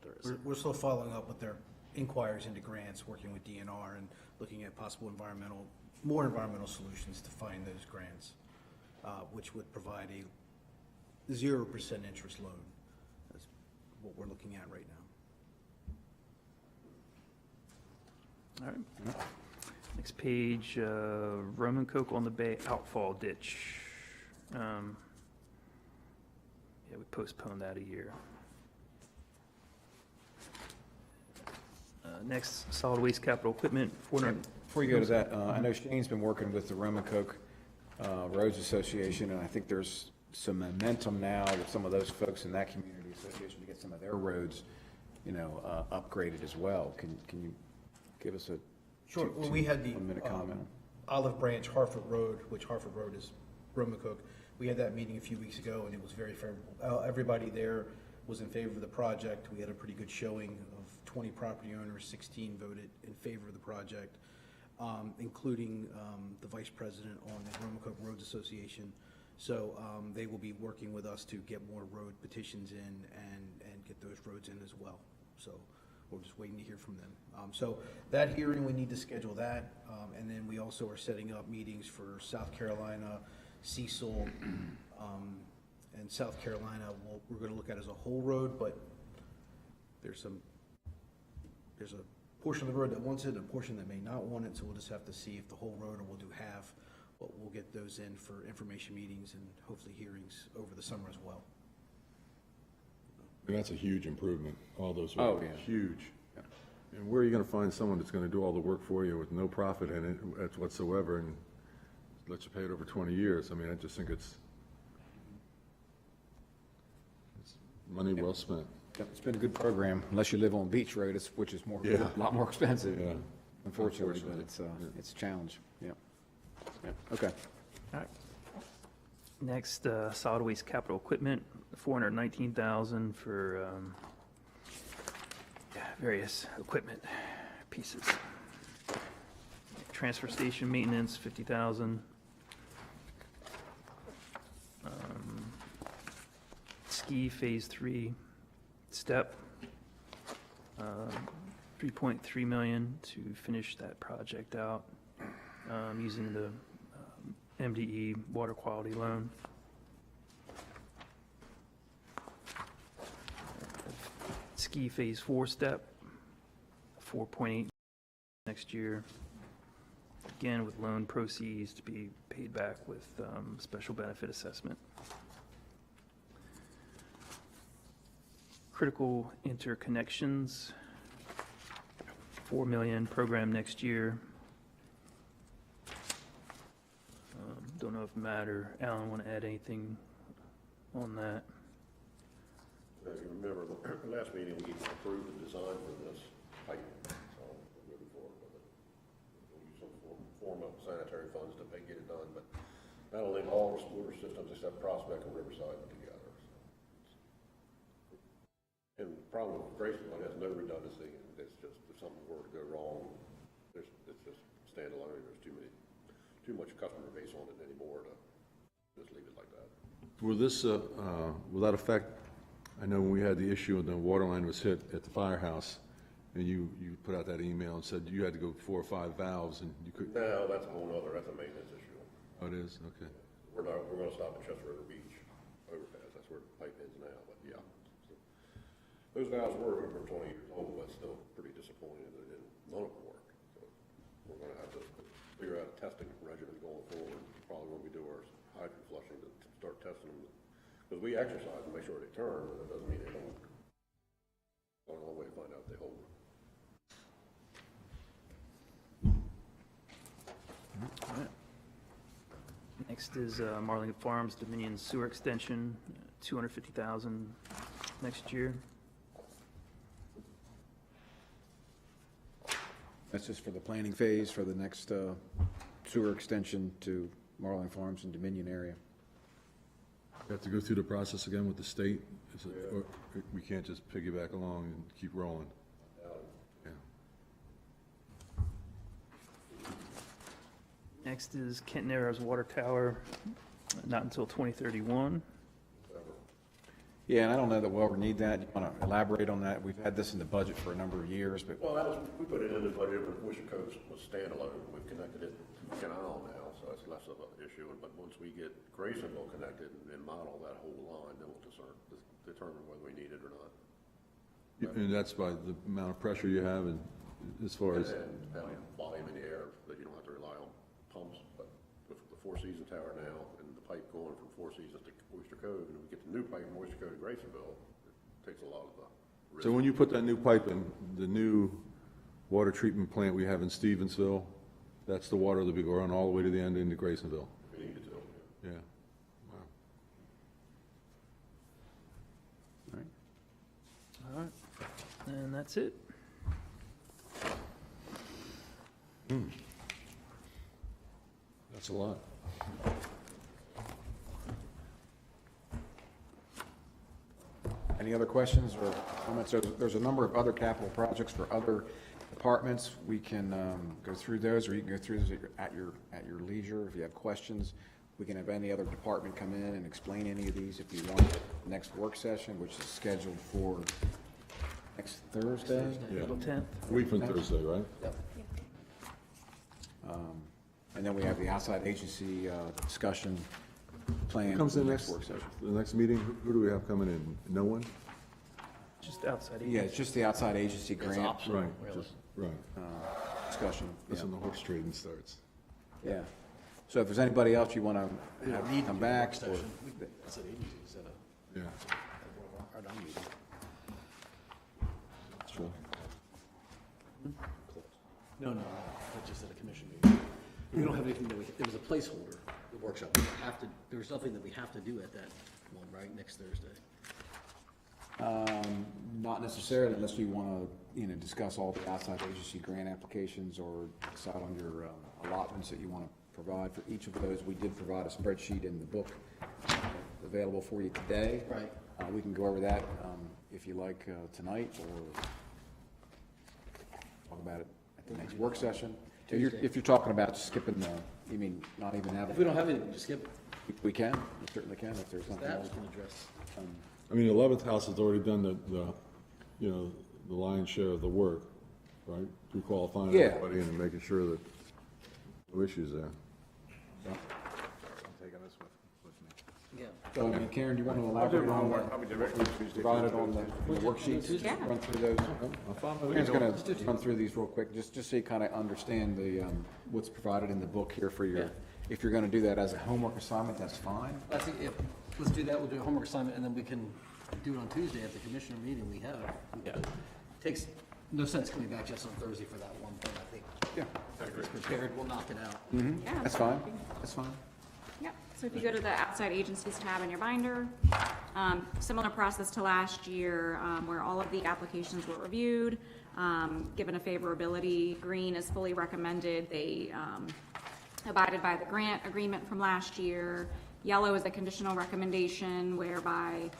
there isn't. We're still following up with their inquiries into grants, working with DNR and looking at possible more environmental solutions to find those grants, which would provide a 0% interest loan. That's what we're looking at right now. All right. Next page, Roman Coke on the Bay outfall ditch. Yeah, we postponed that a year. Next, solid waste capital equipment, 400. Before you go to that, I know Shane's been working with the Roman Coke Roads Association, and I think there's some momentum now with some of those folks in that community association to get some of their roads, upgraded as well. Can you give us a Sure. Well, we had the 1-minute comment? Olive Branch Harford Road, which Harford Road is Roman Coke. We had that meeting a few weeks ago, and it was very favorable. Everybody there was in favor of the project. We had a pretty good showing of 20 property owners, 16 voted in favor of the project, including the vice president on the Roman Coke Roads Association. So they will be working with us to get more road petitions in and get those roads in as well. So we're just waiting to hear from them. So that hearing, we need to schedule that. And then we also are setting up meetings for South Carolina, Cecil, and South Carolina. We're going to look at as a whole road, but there's a portion of the road that wants it and a portion that may not want it. So we'll just have to see if the whole road, or we'll do half. But we'll get those in for information meetings and hopefully hearings over the summer as well. And that's a huge improvement, all those Oh, roads. yeah. Huge. And where are you gonna find someone that's gonna do all the work for you with no profit in it whatsoever and let you pay it over 20 years? I mean, I just think it's money well spent. It's been a good program, unless you live on Beach Road, which is Yeah. a lot more expensive, Yeah. unfortunately, but it's a challenge, yeah. Yeah, okay. All right. Next, solid waste capital equipment, 419,000 for various equipment pieces. Transfer station maintenance, 50,000. Ski Phase 3 step, 3.3 million to finish that project out, using the MDE water quality loan. Ski Phase 4 step, 4.8 next year. Again, with loan proceeds to be paid back with special benefit assessment. Critical interconnections, 4 million program next year. Don't know if Matt or Alan want to add anything on that. If you remember, the last meeting, we approved the design for this pipe, so we're moving forward with it. We'll use some form of sanitary funds to get it done, but that'll link all the water systems except Prospect and Riverside together. And the problem with Graceville, it has no redundancy, and it's just, if something were to go wrong, it's just standalone, there's too much customer base on it anymore to just leave it like that. Will this, will that affect, I know when we had the issue and the water line was hit at the firehouse, and you put out that email and said you had to go 4 or 5 valves, and you could... No, that's a whole other, that's a maintenance issue. Oh, it is? Okay. We're gonna stop at Chester River Beach overpass, that's where the pipe is now, but yeah. Those valves were over 20 years old, but still pretty disappointed that none of them worked. So we're gonna have to figure out a testing regimen going forward, probably when we do our hydrant flushing, to start testing them. Because we exercise and make sure they turn, but that doesn't mean they don't. That's the only way to find out if they hold. All right. Next is Marlin Farms Dominion Sewer Extension, 250,000 next year. That's just for the planning phase for the next sewer extension to Marlin Farms and Dominion area. You have to go through the process again with the state? Or we can't just piggyback along and keep rolling? Yeah. Next is Kent Narrows Water Tower, not until 2031. Yeah, and I don't know that we'll ever need that. You want to elaborate on that? We've had this in the budget for a number of years, but... Well, we put it in the budget, but Worcester Coast was standalone. We've connected it to the canal now, so it's less of an issue. But once we get Graysonville connected and model that whole line, then we'll determine whether we need it or not. And that's by the amount of pressure you have, and as far as... And volume in the air, that you don't have to rely on pumps. But with the Four Seasons Tower now, and the pipe going from Four Seasons to Oyster Cove, and we get the new pipe from Oyster Cove to Graysonville, it takes a lot of the risk. So when you put that new pipe in, the new water treatment plant we have in Stevensville, that's the water that'll be going all the way to the end into Graysonville? We need it to. Yeah. Wow. All right. All right, and that's it. That's a lot. Any other questions or comments? There's a number of other capital projects for other departments. We can go through those, or you can go through those at your leisure. If you have questions, we can have any other department come in and explain any of these if you want. The next work session, which is scheduled for next Thursday. Yeah. April 10th. A week from Thursday, right? And then we have the outside agency discussion plan Who comes for in the next, next work session. the next meeting? Who do we have coming in? No one? Just outside. Yeah, it's just the outside agency grant Right, just, right. discussion. That's Yeah. when the horse trading starts. Yeah. So if there's anybody else you want to have come back, or, That's an agency, is that a, Yeah. our meeting? Sure. No, that's just at a commission meeting. We don't have anything that it was a placeholder, the workshop. There's nothing that we have to do at that one, right, next Thursday? Not necessarily unless you want to, discuss all the outside agency grant applications or decide on your allotments that you want to provide for each of those. We did provide a spreadsheet in the book available for you today. Right. We can go over that if you like tonight, or talk about it at the next work session. If you're talking about skipping you mean not even having? If we don't have anything, just skip it. We can, we certainly can if there's something That else. we can address. I mean, the 11th house has already done the lion's share of the work, right? Through qualifying Yeah. everybody and making sure that no issues there. I'm taking this with me. Yeah. So, Karen, do you want to I'll do elaborate on homework. I'll be directly Tuesday. provided on the worksheets? Yeah. Run through those. Karen's going to run through these real quick, just so you kind of understand what's provided in the book here for your, if you're going to do that as a homework assignment, that's fine. I think let's do that, we'll do a homework assignment, and then we can do it on Tuesday at the commissioner meeting we have. Yeah. Takes no sense coming back just on Thursday for that one thing, I think. Yeah. If it's prepared, we'll knock it out. Yeah. That's fine, that's fine. Yep, so if you go to the outside agencies tab in your binder, similar process to last year, where all of the applications were reviewed, given a favorability. Green is fully recommended. They abided by the grant agreement from last year. Yellow is a conditional recommendation whereby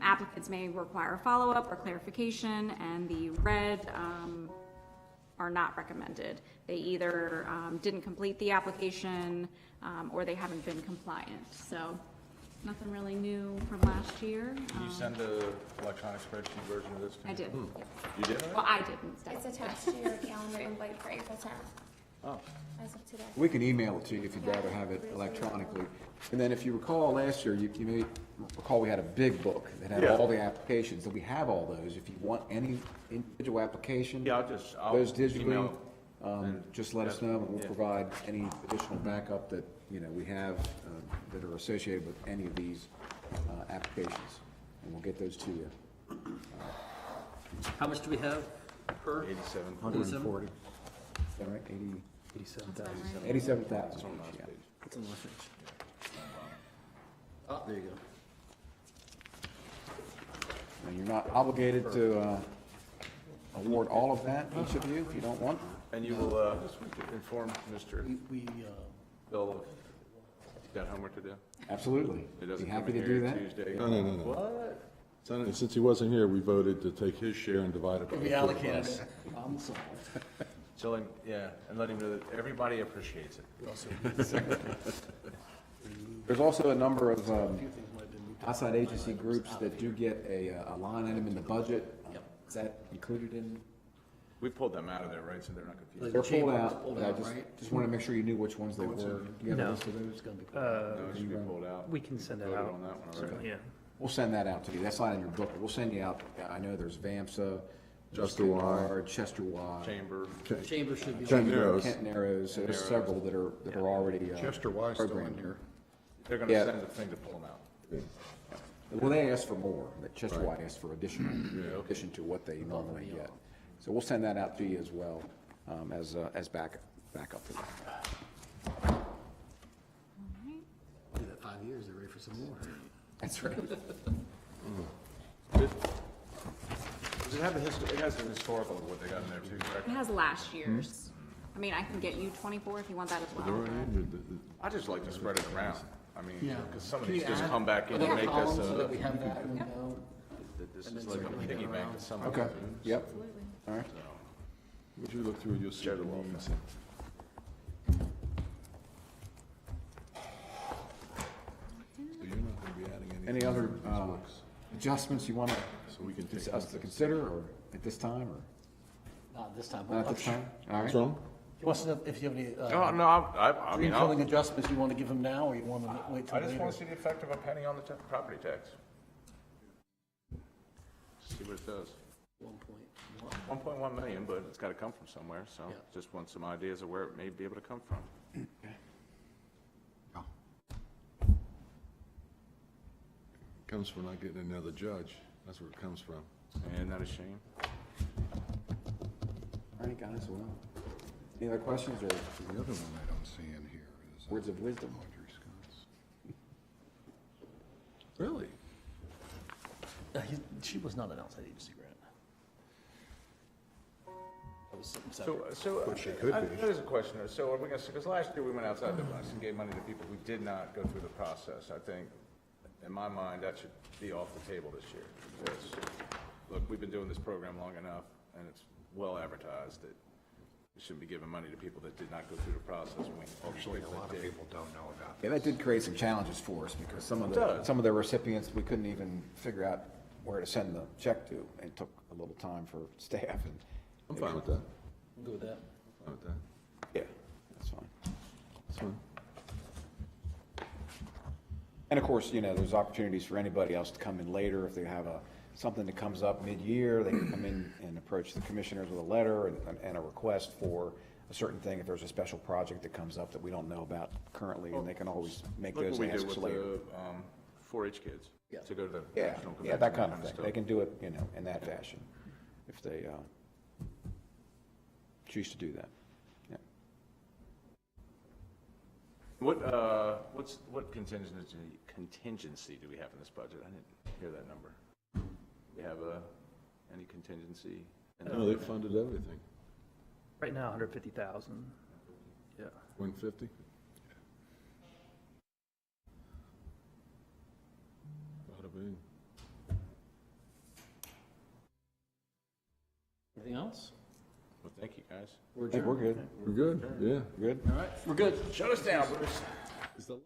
applicants may require follow-up or clarification, and the red are not recommended. They either didn't complete the application or they haven't been compliant. So nothing really new from last year. Can you send a electronic spreadsheet version of this to me? I did. You did? Well, I didn't. It's attached to your calendar invite for April 10th. Oh. As of today. We can email it to you if you'd rather have it electronically. And then if you recall last year, you may recall we had a big book that had all the applications, and we have all those. If you want any individual application, Yeah, I'll those digitally, email just let us know, and we'll provide any additional backup that, we have that are associated with any of these applications, and we'll get those to you. How much do we have per? 87. 140. Is that right? 87,000. 87,000 each, yeah. It's on the last page. Oh, there you go. And you're not obligated to award all of that, each of you, if you don't want. And you will inform Mr. We Bill of he's got homework to do? Absolutely. He doesn't Be come happy in to here do that. Tuesday. No. What? Since he wasn't here, we voted to take his share and divide it by we 4 allocated parts. it. Problem solved. Tell him, and let him know that everybody appreciates it. We also- There's also a number of a few things might have been moved. outside agency groups that do get a line item in the budget. Is that included in? We pulled them out of there, right, so they're not confused? They're The pulled chamber was out. pulled I out, just right? wanted to make sure you knew which ones they were. Do you have a No. list of those? It's gonna be. No, it should be pulled out. We can send that Voted out. on that one already. Yeah. We'll send that out to you. That's not in your book, but we'll send you out. I know there's VAMSA, Chester Y. Chester Y, Chamber. Chamber should be. Kent Narrows. Kent Narrows. So there's several that are already Chester Y still in programmed here. here. They're gonna Yeah. send the thing to pull them out. Well, they asked for more. That Chester Y asked for additional, in addition to what they normally get. So we'll send that out to you as well, as backup for that. Do that 5 years, they're ready for some more. That's right. Does it have the it has the historical of what they got in there too, correct? It has last year's. I mean, I can get you 24 if you want that as well. I just like to spread it around. I mean, Yeah. because some of Can these you just add come back in and another make us, column so that we have that and we know? this and is then like a circulate it piggy bank around. to some of Okay, it. yep. All right. Would you look through, you'll see Share the the wealth. names. So you're not gonna be adding anything. Any other to these books, adjustments you want So we can take. us to consider, or at this time, or Not this time. not at this time? All What's right. wrong? He wants to know if you have any, Oh, no, I mean, green filling adjustments you want to give him now, or you want to wait till I just later? want to see the effect of a penny on the property tax. See what it does. 1.1. 1.1 million, but it's got to come from somewhere, so Yeah. just want some ideas of where it may be able to come from. Comes from not getting another judge. That's where it comes from. Isn't that a shame? All right, guys, well, any other questions or The other one I don't see in here is. words of wisdom? Audrey Scott's. Really? She was not an outside agency grant. That was something separate. There's a question. So are we gonna, because last year we went outside the box and gave money to people who did not go through the process. I think, in my mind, that should be off the table this year. Because, look, we've been doing this program long enough, and it's well advertised that we shouldn't be giving money to people that did not go through the process. Actually, a lot of people don't know about Yeah, that did create some challenges for us because some of the recipients, we couldn't even figure out where to send the check to. It took a little time for staff and. I'm fine with that. I'm good with that. Fine with that. Yeah, that's fine. That's fine. And of course, there's opportunities for anybody else to come in later. If they have something that comes up mid-year, they can come in and approach the commissioners with a letter and a request for a certain thing. If there's a special project that comes up that we don't know about currently, and they can always make those asks later. Look what we do with the 4-H kids. Yeah. To go to the Yeah, national convention. yeah, that kind of thing. stuff. They can do it, in that fashion, if they choose to do that. Yeah. What contingency do we have in this budget? I didn't hear that number. We have any contingency? No, they funded everything. Right now, 150,000. Yeah. 150? Bada bing. Anything else? Well, thank you, guys. I think we're good. We're good, yeah. Good? All right, we're good. Shut us down, Bruce. Is the